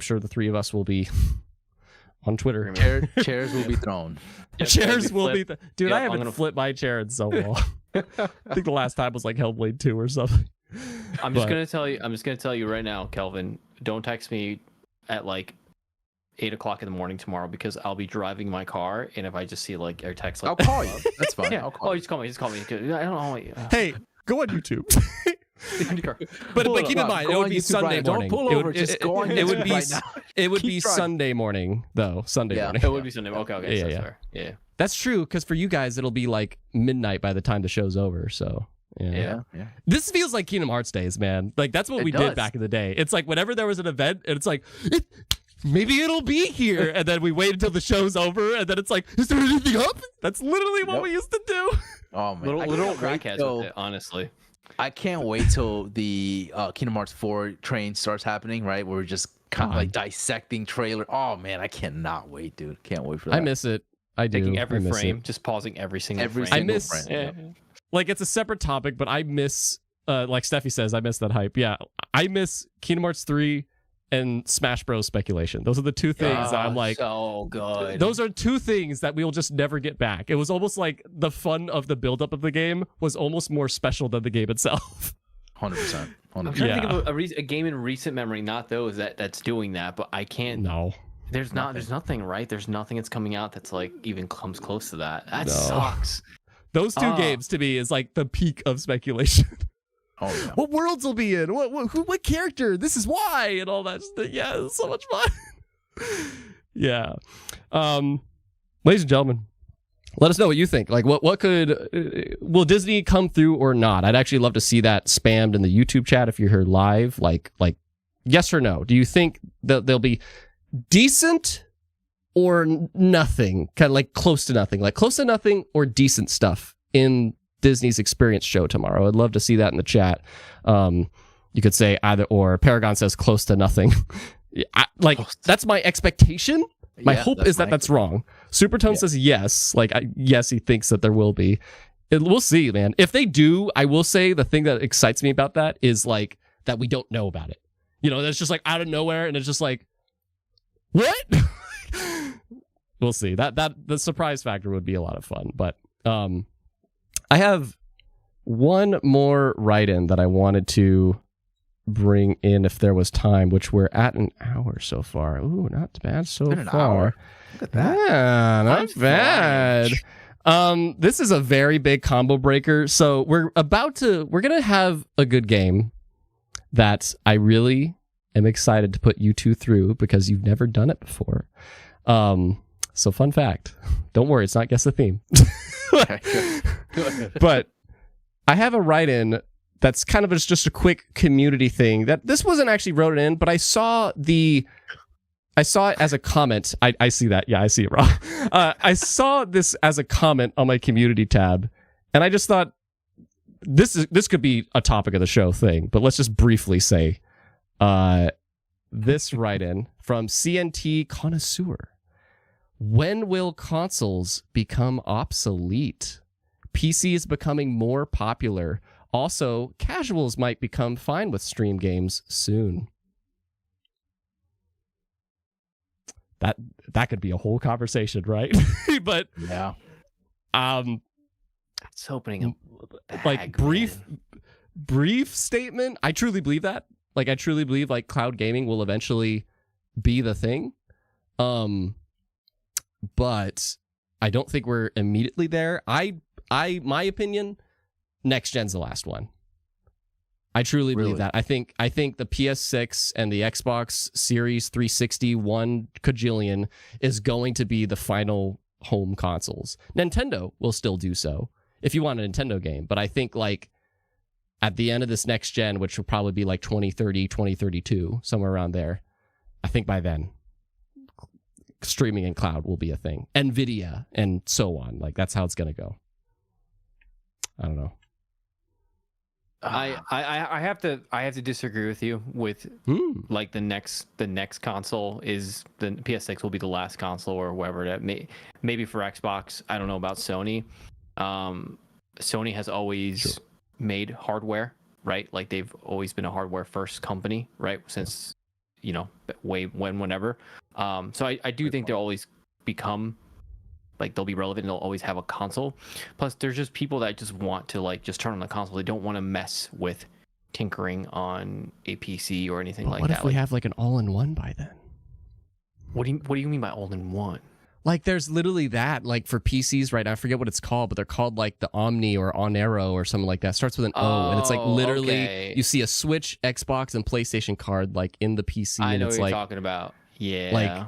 Speaker 1: sure the three of us will be on Twitter.
Speaker 3: Chairs will be thrown.
Speaker 1: Chairs will be dude, I haven't flipped my chair in so long. I think the last time was like Hellblade 2 or something.
Speaker 2: I'm just gonna tell you right now, Kelvin, don't text me at like 8 o'clock in the morning tomorrow, because I'll be driving my car, and if I just see like a text like,
Speaker 3: I'll call you. That's fine. I'll call you.
Speaker 2: Just call me. I don't know.
Speaker 1: Hey, go on YouTube. but keep in mind, it would be Sunday morning.
Speaker 3: Don't pull over. Just go on YouTube right now.
Speaker 1: It would be Sunday morning, though. Sunday morning.
Speaker 2: It would be Sunday. Okay. Yeah.
Speaker 1: That's true, because for you guys, it'll be like midnight by the time the show's over. So yeah. This feels like Kingdom Hearts days, man. Like that's what we did back in the day. It's like whenever there was an event, and it's like, maybe it'll be here, and then we wait until the show's over, and then it's like, is there anything up? That's literally what we used to do.
Speaker 3: Oh man,
Speaker 2: little crackheads with it, honestly.
Speaker 3: I can't wait till the Kingdom Hearts 4 train starts happening, right? Where we're just kind of like dissecting trailer. Oh man, I cannot wait, dude. Can't wait for that.
Speaker 1: I miss it. I do.
Speaker 2: Taking every frame, just pausing every single frame.
Speaker 1: I miss. Like it's a separate topic, but I miss. Like Steffi says, I miss that hype. Yeah, I miss Kingdom Hearts 3 and Smash Bros. Speculation. Those are the two things that I'm like,
Speaker 2: so good.
Speaker 1: Those are two things that we will just never get back. It was almost like the fun of the buildup of the game was almost more special than the game itself.
Speaker 3: 100%.
Speaker 2: I'm trying to think of a game in recent memory, not those that's doing that, but I can't.
Speaker 1: No.
Speaker 2: There's nothing, right? There's nothing that's coming out that's like even comes close to that. That sucks.
Speaker 1: Those two games to me is like the peak of speculation.
Speaker 3: Oh, yeah.
Speaker 1: What worlds will be in? What character? This is why, and all that. Yeah, it's so much fun. Yeah. Ladies and gentlemen, let us know what you think. Like, what could will Disney come through or not? I'd actually love to see that spammed in the YouTube chat if you're here live. Like yes or no? Do you think that they'll be decent or nothing? Kind of like close to nothing or decent stuff in Disney's Experience show tomorrow. I'd love to see that in the chat. You could say either or. Paragon says close to nothing. That's my expectation. My hope is that that's wrong. Supertone says yes. Yes, he thinks that there will be. We'll see, man. If they do, I will say the thing that excites me about that is like that we don't know about it. You know, that's just like out of nowhere, and it's just like, what? We'll see. That the surprise factor would be a lot of fun. But I have one more write-in that I wanted to bring in if there was time, which we're at an hour so far. Ooh, not bad so far.
Speaker 3: Look at that.
Speaker 1: Yeah, not bad. This is a very big combo breaker. So we're gonna have a good game that I really am excited to put you two through because you've never done it before. So fun fact. Don't worry, it's not guess the theme. But I have a write-in that's kind of just a quick community thing that this wasn't actually wrote in, but I saw it as a comment. I see that. Yeah, I see it, Rob. I saw this as a comment on my community tab, and I just thought this could be a topic of the show thing, but let's just briefly say this write-in from CNT Connoisseur. When will consoles become obsolete? PC is becoming more popular. Also, casuals might become fine with stream games soon. That could be a whole conversation, right? But
Speaker 3: yeah,
Speaker 2: it's opening a
Speaker 1: like brief statement. I truly believe that. Like, I truly believe like cloud gaming will eventually be the thing. But I don't think we're immediately there. My opinion, next gen's the last one. I truly believe that. I think the PS6 and the Xbox Series 360 1 kajillion is going to be the final home consoles. Nintendo will still do so if you want a Nintendo game, but I think like at the end of this next gen, which will probably be like 2030, 2032, somewhere around there, I think by then streaming and cloud will be a thing. Nvidia and so on. Like that's how it's going to go. I don't know.
Speaker 2: I have to disagree with you with like the next console is the PS6 will be the last console or whatever that maybe for Xbox. I don't know about Sony. Sony has always made hardware, right? Like they've always been a hardware first company, right? Since whenever. So I do think they'll always become like they'll be relevant and they'll always have a console. Plus there's just people that just want to like just turn on the console. They don't want to mess with tinkering on a PC or anything like that.
Speaker 1: What if we have like an all-in-one by then?
Speaker 2: What do you mean by all-in-one?
Speaker 1: Like there's literally that like for PCs right now. I forget what it's called, but they're called like the Omni or Onero or something like that. It starts with an O, and it's like literally you see a Switch, Xbox, and PlayStation card like in the PC.
Speaker 2: I
Speaker 1: and
Speaker 2: know
Speaker 1: it's
Speaker 2: what
Speaker 1: like,
Speaker 2: you're talking about. Yeah.
Speaker 1: Like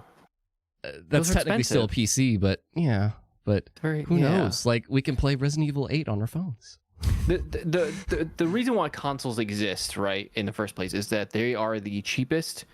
Speaker 1: that's technically still a PC, but yeah. But who knows? Like we can play Resident Evil 8 on our phones.
Speaker 2: The reason why consoles exist, right, in the first place is that they are the cheapest,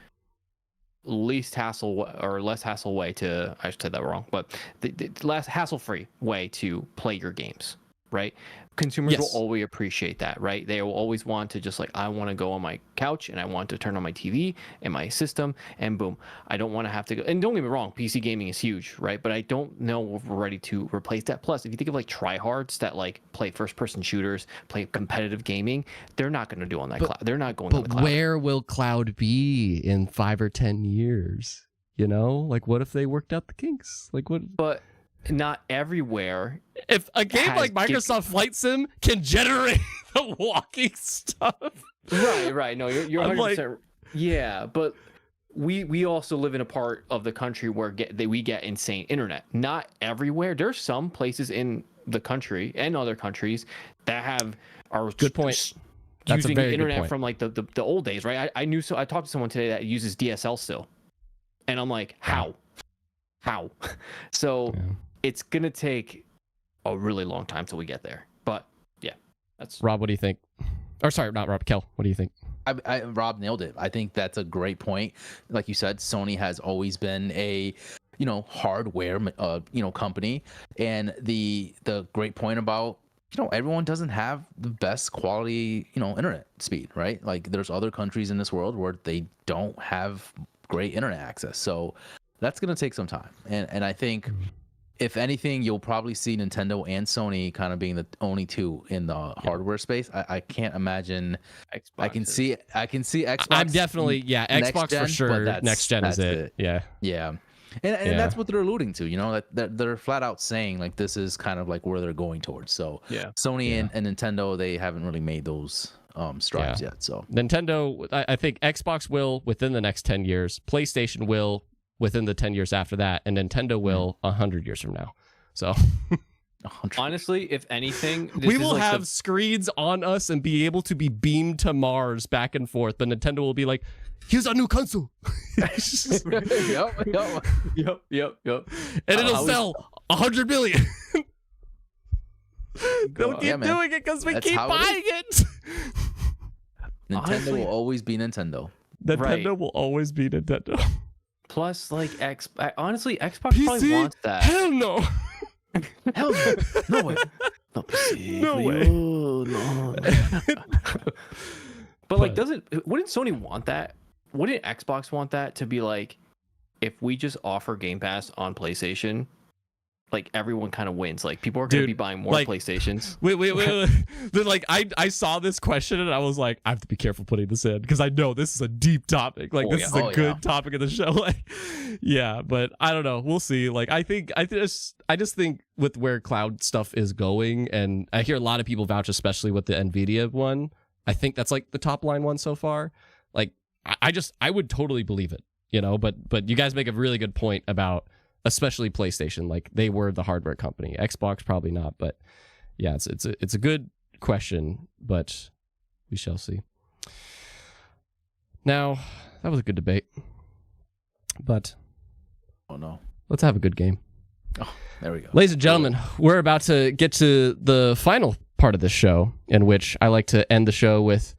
Speaker 2: least hassle or less hassle way to, I said that wrong, but the less hassle-free way to play your games, right? Consumers will always appreciate that, right? They will always want to just like, I want to go on my couch and I want to turn on my TV and my system and boom. I don't want to have to go. And don't get me wrong, PC gaming is huge, right? But I don't know if we're ready to replace that. Plus, if you think of like tryhards that like play first-person shooters, play competitive gaming, they're not going to do on that cloud. They're not going on the cloud.
Speaker 1: But where will cloud be in 5 or 10 years? You know, like what if they worked out the kinks? Like what?
Speaker 2: But not everywhere.
Speaker 1: If a game like Microsoft Flight Sim can generate the walking stuff,
Speaker 2: right. No, you're 100%. Yeah, but we also live in a part of the country where we get insane internet. Not everywhere. There's some places in the country and other countries that are
Speaker 1: good point.
Speaker 2: That's using the internet from like the old days, right? I talked to someone today that uses DSL still, and I'm like, how? So it's gonna take a really long time till we get there. But yeah, that's
Speaker 1: Rob. What do you think? Or sorry, not Rob. Kel, what do you think?
Speaker 3: Rob nailed it. I think that's a great point. Like you said, Sony has always been a hardware company, and the great point about everyone doesn't have the best quality internet speed, right? Like there's other countries in this world where they don't have great internet access, so that's gonna take some time. And I think if anything, you'll probably see Nintendo and Sony kind of being the only two in the hardware space. I can't imagine. Xbox I can see Xbox.
Speaker 1: I'm definitely Xbox
Speaker 3: gen,
Speaker 1: for sure. Next gen is it. Yeah.
Speaker 3: And that's what they're alluding to. That they're flat out saying like this is kind of like where they're going towards. So Sony and Nintendo, they haven't really made those strides yet. So
Speaker 1: Nintendo, I think Xbox will within the next 10 years. PlayStation will within the 10 years after that, and Nintendo will 100 years from now. So
Speaker 2: Honestly, if anything,
Speaker 1: we will have screens on us and be able to be beamed to Mars back and forth, but Nintendo will be like, here's our new console.
Speaker 2: Yep.
Speaker 1: And it'll sell 100 million. They'll keep doing it because we keep buying it.
Speaker 3: Nintendo
Speaker 2: Honestly,
Speaker 3: will always be Nintendo.
Speaker 1: Nintendo will always be Nintendo.
Speaker 2: Plus, like, honestly, Xbox probably wants that.
Speaker 1: Hell no.
Speaker 2: Hell no. No way. No,
Speaker 1: No way.
Speaker 2: No. But like, wouldn't Sony want that? Wouldn't Xbox want that to be like, if we just offer Game Pass on PlayStation, like everyone kind of wins. Like people are going to be buying more PlayStations.
Speaker 1: Wait. Then like I saw this question and I was like, I have to be careful putting this in because I know this is a deep topic. Like this is a good topic of the show. Like, yeah, but I don't know. We'll see. Like I just think with where cloud stuff is going, and I hear a lot of people vouch, especially with the Nvidia one. I think that's like the top line one so far. Like I would totally believe it, you know. But you guys make a really good point about, especially PlayStation, like they were the hardware company. Xbox probably not, but yeah, it's a good question, but we shall see. Now, that was a good debate, but
Speaker 3: oh no,
Speaker 1: let's have a good game.
Speaker 3: Oh, there we go.
Speaker 1: Ladies and gentlemen, we're about to get to the final part of this show, in which I like to end the show with,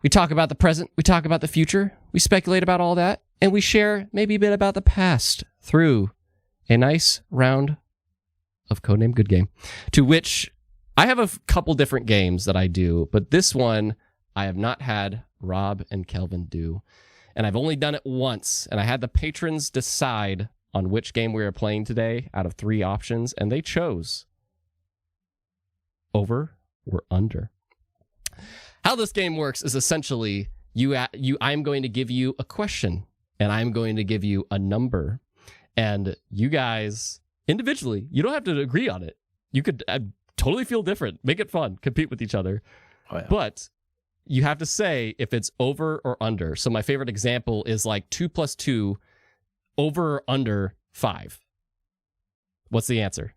Speaker 1: we talk about the present, we talk about the future, we speculate about all that, and we share maybe a bit about the past through a nice round of Codename Good Game, to which I have a couple different games that I do, but this one I have not had Rob and Kelvin do, and I've only done it once, and I had the patrons decide on which game we were playing today out of 3 options, and they chose over or under. How this game works is essentially I'm going to give you a question, and I'm going to give you a number, and you guys individually, you don't have to agree on it. You could totally feel different, make it fun, compete with each other.
Speaker 3: Oh, yeah.
Speaker 1: But you have to say if it's over or under. So my favorite example is like 2 + 2 over or under 5. What's the answer?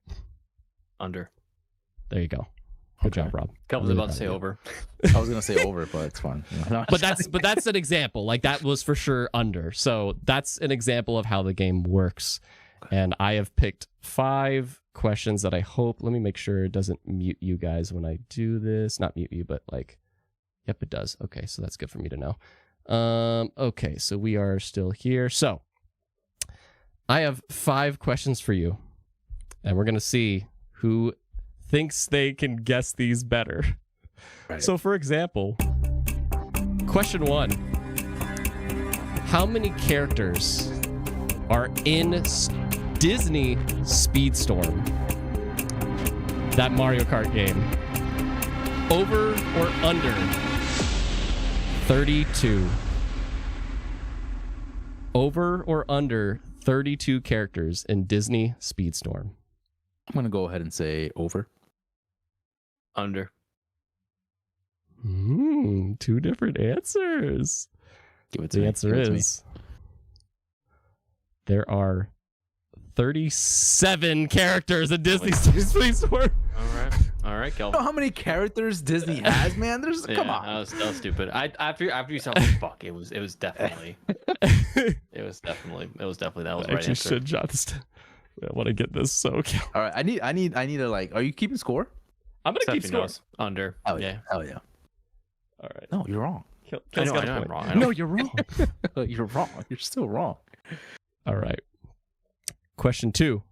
Speaker 2: Under.
Speaker 1: There you go. Good job, Rob.
Speaker 2: Kelvin's about to say over.
Speaker 3: I was gonna say over, but it's fine.
Speaker 1: But that's an example. Like that was for sure under. So that's an example of how the game works. And I have picked 5 questions that I hope. Let me make sure it doesn't mute you guys when I do this. Not mute you, but like, yep, it does. Okay, so that's good for me to know. Okay, so we are still here. So I have 5 questions for you, and we're gonna see who thinks they can guess these better. Right. So for example, question 1. How many characters are in Disney Speedstorm, that Mario Kart game? Over or under 32? Over or under 32 characters in Disney Speedstorm?
Speaker 3: I'm gonna go ahead and say over.
Speaker 2: Under.
Speaker 1: 2 different answers.
Speaker 3: Give it to
Speaker 1: the
Speaker 3: me.
Speaker 1: answer is there are 37 characters in Disney Speedstorm.
Speaker 2: All right, Kelvin.
Speaker 3: You know how many characters Disney has, man? Come on.
Speaker 2: That was stupid. After you said, like, fuck, it was definitely that was right
Speaker 1: Actually,
Speaker 2: answer.
Speaker 1: should jot this down. I want to get this so.
Speaker 3: All right, I need to, like. Are you keeping score?
Speaker 1: I'm gonna keep score.
Speaker 2: Under.
Speaker 3: Oh yeah. Hell yeah.
Speaker 1: All right.
Speaker 3: No, you're wrong.
Speaker 2: I know I'm wrong.
Speaker 1: No, you're wrong.
Speaker 3: You're wrong. You're still wrong.
Speaker 1: All right. Question 2.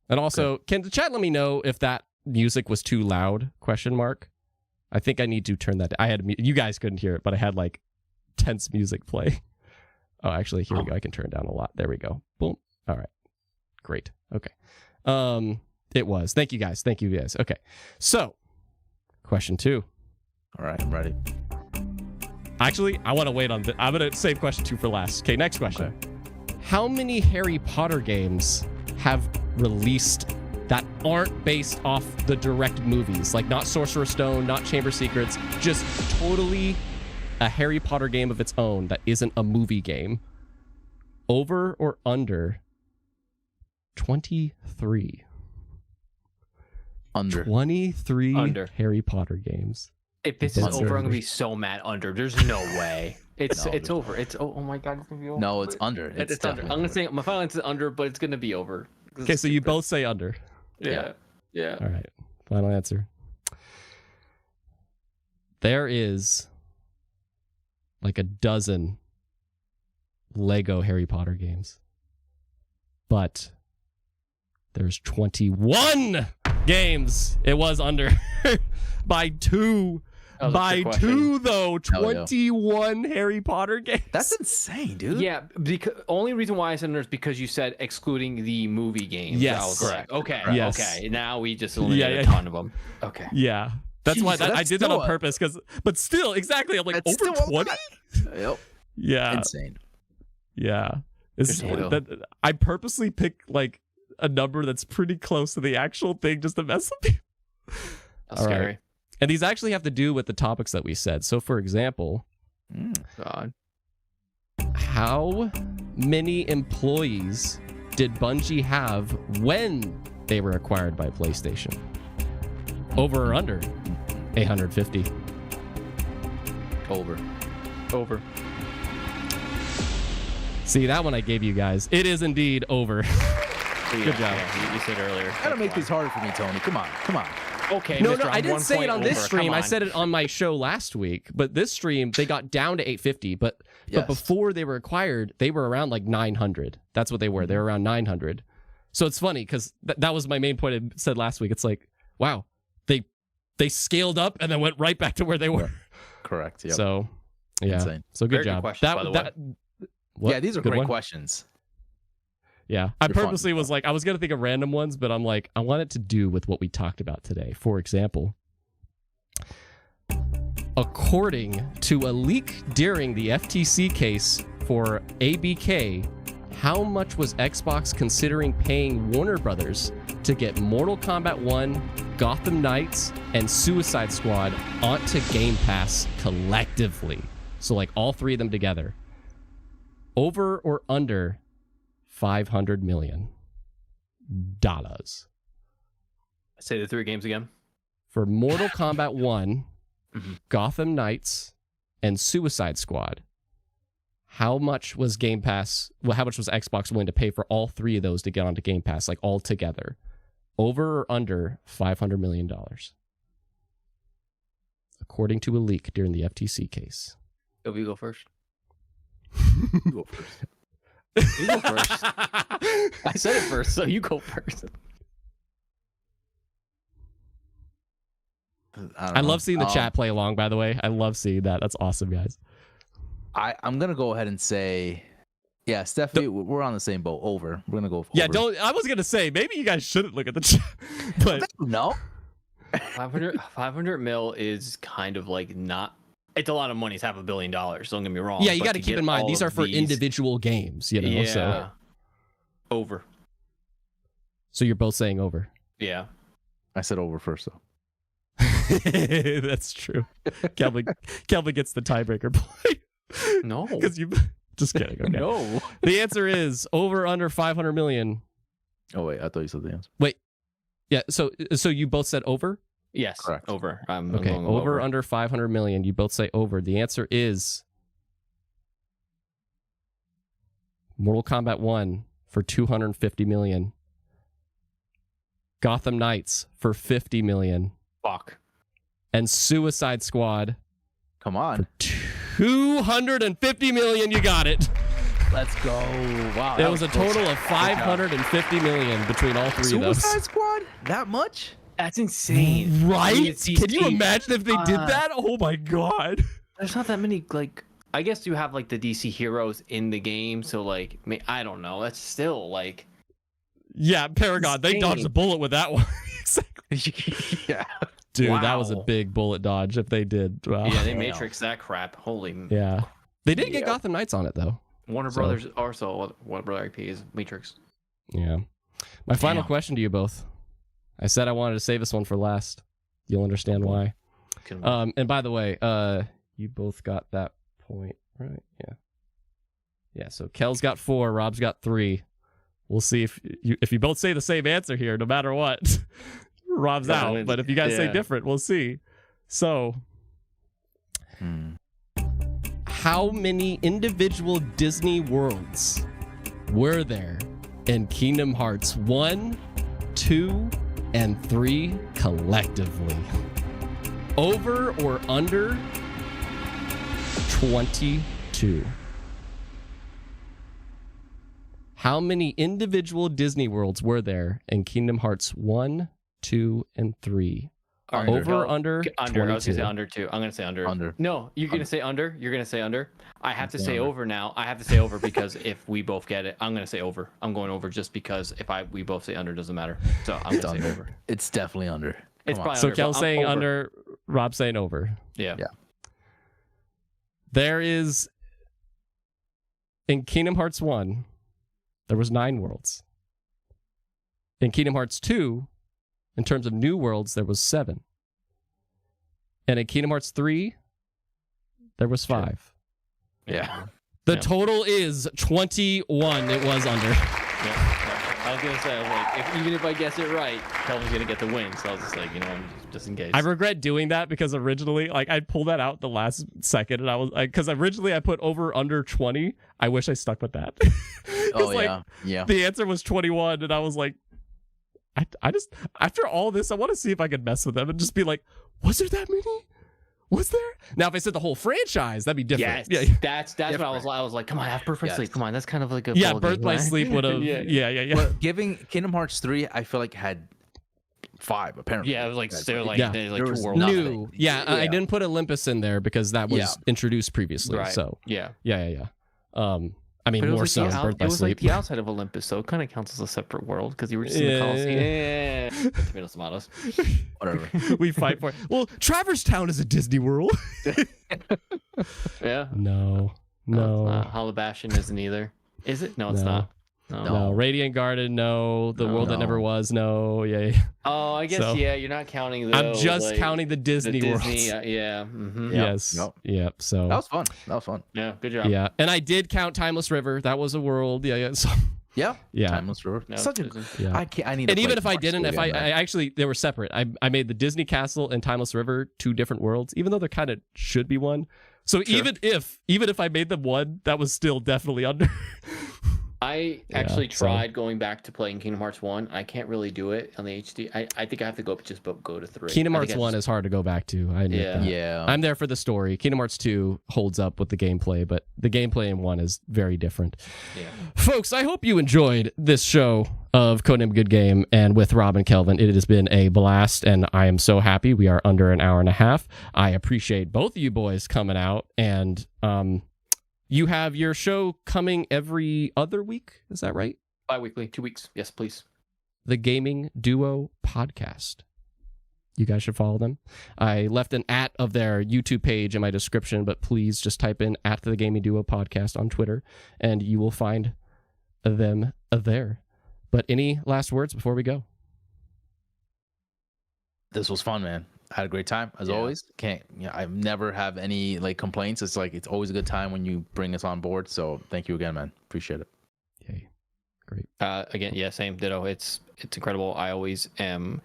Speaker 1: And also, can the chat let me know if that music was too loud? Question mark. I think I need to turn that. You guys couldn't hear it, but I had like tense music play. Oh, actually, here we go. I can turn it down a lot. There we go. Boom. All right. Great. Okay. It was. Thank you guys. Okay. So, question 2.
Speaker 3: All right, I'm ready.
Speaker 1: Actually, I want to wait on this. I'm going to save question 2 for last. Okay, next question. Okay. How many Harry Potter games have released that aren't based off the direct movies? Like not Sorcerer's Stone, not Chamber Secrets, just totally a Harry Potter game of its own that isn't a movie game. Over or under 23?
Speaker 3: Under.
Speaker 1: 23
Speaker 2: Under.
Speaker 1: Harry Potter games.
Speaker 2: If this is
Speaker 1: Under.
Speaker 2: over, I'm gonna be so mad. Under. There's no way. It's
Speaker 3: No,
Speaker 2: it's over. It's oh my god, it's gonna be over.
Speaker 3: No, it's under.
Speaker 2: It's under. I'm gonna say my final answer is under, but it's gonna be over.
Speaker 1: Okay, so you both say under.
Speaker 2: Yeah.
Speaker 1: All right. Final answer. There is like a dozen Lego Harry Potter games, but there's 21 games. It was under by 2. By 2 though. 21 Harry Potter games.
Speaker 3: That's insane, dude.
Speaker 2: Yeah, because only reason why I said under is because you said excluding the movie games.
Speaker 1: Yes.
Speaker 2: That was correct. Okay.
Speaker 1: Yes.
Speaker 2: Okay. Now we just eliminated a ton of them. Okay.
Speaker 1: Yeah. That's why
Speaker 3: Jeez,
Speaker 1: I did that on
Speaker 3: still
Speaker 1: purpose, but still, exactly. I'm like,
Speaker 3: That's
Speaker 1: over
Speaker 3: still a
Speaker 1: 20?
Speaker 3: lot. Yep.
Speaker 1: Yeah.
Speaker 3: Insane.
Speaker 1: Yeah.
Speaker 2: There's
Speaker 1: I purposely picked like a number that's pretty close to the actual thing just to mess with you.
Speaker 2: That's
Speaker 1: All
Speaker 2: scary.
Speaker 1: right. And these actually have to do with the topics that we said. So, for example,
Speaker 2: God.
Speaker 1: how many employees did Bungie have when they were acquired by PlayStation? Over or under 850?
Speaker 3: Over.
Speaker 2: Over.
Speaker 1: See, that one I gave you guys. It is indeed over.
Speaker 2: Good
Speaker 1: job.
Speaker 2: Yeah, you said earlier.
Speaker 3: Gotta make these harder for me, Tony. Come on.
Speaker 2: Okay.
Speaker 1: No,
Speaker 2: Mr.
Speaker 1: I
Speaker 2: I'm
Speaker 1: didn't
Speaker 2: 1
Speaker 1: say it
Speaker 2: point
Speaker 1: on this
Speaker 2: over.
Speaker 1: stream.
Speaker 2: Come
Speaker 1: I
Speaker 2: on.
Speaker 1: said it on my show last week. But this stream, they got down to 850. But before they were acquired, they were around like 900. That's what they were. They were around 900. So it's funny because that was my main point I said last week. It's like, wow, they scaled up and then went right back to where they were.
Speaker 3: Correct. Yep.
Speaker 1: So, yeah.
Speaker 3: Insane.
Speaker 1: So good
Speaker 2: Very good
Speaker 1: job.
Speaker 2: questions, by the way.
Speaker 1: What?
Speaker 3: Yeah, these are
Speaker 1: Good
Speaker 3: great
Speaker 1: one?
Speaker 3: questions.
Speaker 1: Yeah, I
Speaker 3: They're fun.
Speaker 1: purposely was like, I was going to think of random ones, but I'm like, I want it to do with what we talked about today. For example, according to a leak during the FTC case for ABK, how much was Xbox considering paying Warner Brothers to get Mortal Kombat 1, Gotham Knights, and Suicide Squad onto Game Pass collectively? So like all 3 of them together. Over or under $500 million.
Speaker 2: Say the 3 games again.
Speaker 1: For Mortal Kombat 1, Gotham Knights, and Suicide Squad. How much was Game Pass? Well, how much was Xbox willing to pay for all 3 of those to get onto Game Pass, like all together? Over or under $500 million? According to a leak during the FTC case.
Speaker 2: You go first.
Speaker 3: You go first.
Speaker 2: You go first. I said it first, so you go first.
Speaker 1: I love seeing the chat play along, by the way. I love seeing that. That's awesome, guys.
Speaker 3: I'm gonna go ahead and say, yeah, Stephanie, we're on the same boat. Over. We're gonna go. Over.
Speaker 1: Yeah, I was gonna say maybe you guys shouldn't look at the chat, but
Speaker 3: no.
Speaker 2: 500 mil is kind of like not. It's a lot of money. It's $500 million. Don't get me wrong.
Speaker 1: yeah, you
Speaker 2: but
Speaker 1: got to keep in mind these are for individual games, you know.
Speaker 2: Yeah. Over.
Speaker 1: So you're both saying over.
Speaker 2: Yeah.
Speaker 3: I said over first though.
Speaker 1: That's true. Kelvin gets the tiebreaker point.
Speaker 2: No.
Speaker 1: Because you. Just kidding. Okay.
Speaker 2: No.
Speaker 1: The answer is over under 500 million.
Speaker 3: Oh wait, I thought you said the answer.
Speaker 1: Wait. Yeah. So you both said over.
Speaker 2: Yes.
Speaker 3: Correct.
Speaker 2: Over. I'm
Speaker 1: Okay.
Speaker 2: going
Speaker 1: Over under 500 million. You both say over. The answer is Mortal Kombat 1 for 250 million. Gotham Knights for 50 million.
Speaker 2: Fuck.
Speaker 1: And Suicide Squad
Speaker 3: Come on.
Speaker 1: for 250 million. You got it.
Speaker 3: Let's go. Wow.
Speaker 1: There was a total of 550 million between all 3 of those.
Speaker 3: Suicide Squad? That much?
Speaker 2: That's insane.
Speaker 1: Right?
Speaker 2: It's
Speaker 1: Can you imagine if they did that? Oh my god.
Speaker 2: There's not that many, like, I guess you have like the DC heroes in the game, so like, I don't know. That's still like.
Speaker 1: Yeah, Paragon. They dodged a bullet with that one.
Speaker 3: Exactly. Yeah.
Speaker 1: Dude,
Speaker 2: Wow.
Speaker 1: that was a big bullet dodge if they did. Wow.
Speaker 2: Yeah, they Matrix that crap. Holy.
Speaker 1: Yeah. They did get Gotham Knights on it though.
Speaker 2: Warner Brothers also. Warner Brother IP is Matrix.
Speaker 1: Yeah. My final
Speaker 3: Damn.
Speaker 1: question to you both. I said I wanted to save this one for last. You'll understand why. And by the way, you both got that point, right? Yeah. Yeah, so Kel's got 4, Rob's got 3. We'll see if you both say the same answer here, no matter what. Rob's
Speaker 2: Kelvin
Speaker 1: out.
Speaker 2: wins.
Speaker 1: But if you guys say
Speaker 2: Yeah.
Speaker 1: different, we'll see. So, how many individual Disney worlds were there in Kingdom Hearts 1, 2, and 3 collectively? Over or under 22? How many individual Disney worlds were there in Kingdom Hearts 1, 2, and 3?
Speaker 2: Under.
Speaker 1: Over or under?
Speaker 2: Under. I was
Speaker 1: 22.
Speaker 2: gonna say under too. I'm gonna say under.
Speaker 3: Under.
Speaker 2: No, you're gonna say under. You're gonna say under. I have to
Speaker 3: say
Speaker 2: say
Speaker 3: under.
Speaker 2: over now. I have to say over because if we both get it, I'm gonna say over. I'm going over just because if we both say under, doesn't matter. So I'm gonna say over.
Speaker 3: It's definitely under.
Speaker 2: It's
Speaker 3: Come on.
Speaker 2: probably
Speaker 1: So
Speaker 2: under,
Speaker 1: Kel's
Speaker 2: but I'm
Speaker 1: saying
Speaker 2: over.
Speaker 1: under, Rob saying over.
Speaker 2: Yeah.
Speaker 3: Yeah.
Speaker 1: There is, in Kingdom Hearts 1, there was 9 worlds. In Kingdom Hearts 2, in terms of new worlds, there was 7. And in Kingdom Hearts 3, there was 5.
Speaker 3: Yeah.
Speaker 1: The
Speaker 2: Yeah.
Speaker 1: total is 21. It was under.
Speaker 2: Yeah. I was gonna say, I was like, even if I guess it right, Kelvin's gonna get the win. So I was just like, just in case.
Speaker 1: I regret doing that because originally, like, I pulled that out the last second, and I was like, because originally I put over under 20. I wish I stuck with that. 'Cause,
Speaker 3: Oh
Speaker 1: like,
Speaker 3: yeah. Yeah.
Speaker 1: the answer was 21, and I was like, I just, after all this, I want to see if I could mess with them and just be like, was there that many? Was there? Now, if I said the whole franchise, that'd be different.
Speaker 2: Yes.
Speaker 1: Yeah,
Speaker 2: That's what I was like, come on, have Birth by
Speaker 3: Yes.
Speaker 2: Sleep. Come on, that's kind of like a
Speaker 1: yeah.
Speaker 2: ball
Speaker 1: Birth
Speaker 2: game,
Speaker 1: by
Speaker 2: right?
Speaker 1: Sleep would have. Yeah.
Speaker 3: But giving Kingdom Hearts 3, I feel like had 5 apparently.
Speaker 2: Yeah, it was like
Speaker 3: That's
Speaker 2: they're like
Speaker 1: Yeah.
Speaker 2: they're like
Speaker 3: There
Speaker 2: two
Speaker 3: was
Speaker 2: worlds.
Speaker 3: nothing.
Speaker 1: New. Yeah, I
Speaker 3: Yeah.
Speaker 1: didn't put Olympus in there because that was
Speaker 3: Yeah.
Speaker 1: introduced previously.
Speaker 2: Right.
Speaker 1: So
Speaker 2: Yeah.
Speaker 1: yeah. I mean,
Speaker 2: But it
Speaker 1: more
Speaker 2: was
Speaker 1: so
Speaker 2: like
Speaker 1: than Birth by
Speaker 2: it was like
Speaker 1: Sleep.
Speaker 2: the outside of Olympus, so it kind of counts as a separate world because you were just in the
Speaker 1: Yeah.
Speaker 2: Colosseum. Yeah. Tomatoes.
Speaker 3: Whatever.
Speaker 1: We fight for it. Well, Traverse Town is a Disney World.
Speaker 2: Yeah.
Speaker 1: No.
Speaker 2: It's not. Halabashan isn't either. Is it? No, it's
Speaker 1: No.
Speaker 2: not.
Speaker 1: No, Radiant Garden, no. The
Speaker 2: No.
Speaker 1: World That Never
Speaker 3: No.
Speaker 1: Was, no. Yeah.
Speaker 2: Oh, I guess
Speaker 1: So-
Speaker 2: you're not counting those.
Speaker 1: I'm just
Speaker 2: like,
Speaker 1: counting the Disney,
Speaker 2: the
Speaker 1: worlds.
Speaker 2: Disney. Yeah. Mm-hmm.
Speaker 3: Yeah.
Speaker 1: Yes.
Speaker 3: Yep.
Speaker 1: Yep. So
Speaker 3: That was fun. That was fun.
Speaker 2: Yeah. Good job.
Speaker 1: yeah, and I did count Timeless River. That was a world. Yeah. So,
Speaker 3: Yeah.
Speaker 1: yeah.
Speaker 3: Timeless River.
Speaker 2: No,
Speaker 3: Such a.
Speaker 2: Disney.
Speaker 1: Yeah.
Speaker 3: I can't. I need. to
Speaker 1: And
Speaker 3: play
Speaker 1: even if I
Speaker 3: Kingdom
Speaker 1: didn't,
Speaker 3: Hearts
Speaker 1: if
Speaker 3: 3
Speaker 1: I
Speaker 3: again, man.
Speaker 1: actually, they were separate. I made the Disney Castle and Timeless River 2 different worlds, even though they're kind of should be one. So
Speaker 2: Sure.
Speaker 1: even if I made them one, that was still definitely under.
Speaker 2: I
Speaker 1: Yeah,
Speaker 2: actually
Speaker 1: so-
Speaker 2: tried going back to playing Kingdom Hearts 1. I can't really do it on the HD. I think I have to go to 3.
Speaker 1: Kingdom
Speaker 2: I
Speaker 1: Hearts
Speaker 2: think I
Speaker 1: 1
Speaker 2: just-
Speaker 1: is hard to go back to. I admit
Speaker 2: Yeah.
Speaker 1: that.
Speaker 3: Yeah.
Speaker 1: I'm there for the story. Kingdom Hearts 2 holds up with the gameplay, but the gameplay in 1 is very different.
Speaker 2: Yeah.
Speaker 1: Folks, I hope you enjoyed this show of Codename Good Game and with Rob and Kelvin. It has been a blast, and I am so happy we are under an hour and a half. I appreciate both of you boys coming out, and you have your show coming every other week. Is that right?
Speaker 2: Bi-weekly, 2 weeks. Yes, please.
Speaker 1: The Gaming Duo Podcast. You guys should follow them. I left an @ of their YouTube page in my description, but please just type in @ the Gaming Duo Podcast on Twitter, and you will find them there. But any last words before we go?
Speaker 3: This was fun, man. I had a great time as
Speaker 2: Yeah.
Speaker 3: always. I never have any like complaints. It's like it's always a good time when you bring us on board. So thank you again, man. Appreciate it.
Speaker 1: Yay. Great.
Speaker 2: Again, yeah, same ditto. It's incredible. I always am.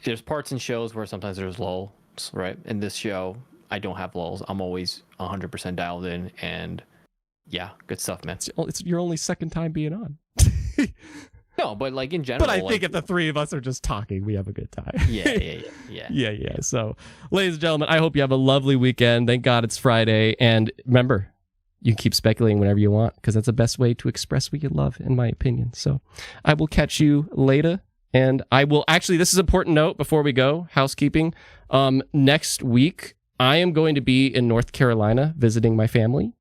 Speaker 2: There's parts in shows where sometimes there's lulls, right? In this show, I don't have lulls. I'm always 100% dialed in, and yeah, good stuff, man.
Speaker 1: It's your only second time being on.
Speaker 2: No, but like in general.
Speaker 1: But I
Speaker 2: like,
Speaker 1: think if the three of us are just talking, we have a good time.
Speaker 2: yeah.
Speaker 1: Yeah. So, ladies and gentlemen, I hope you have a lovely weekend. Thank God it's Friday. And remember, you can keep speculating whenever you want, because that's the best way to express what you love, in my opinion. So I will catch you later. And I will actually, this is an important note before we go, housekeeping. Next week, I am going to be in North Carolina visiting my family.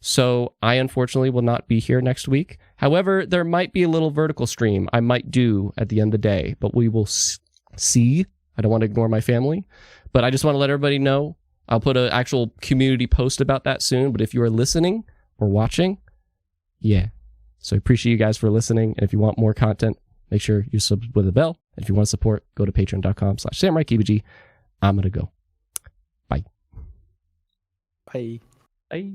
Speaker 1: So I unfortunately will not be here next week. However, there might be a little vertical stream I might do at the end of the day, but we will see. I don't want to ignore my family, but I just want to let everybody know. I'll put an actual community post about that soon, but if you are listening or watching, yeah. So I appreciate you guys for listening. And if you want more content, make sure you sub with the bell. And if you want to support, go to patreon.com/SamuraiKBG. I'm going to go. Bye.
Speaker 3: Bye.
Speaker 2: Bye.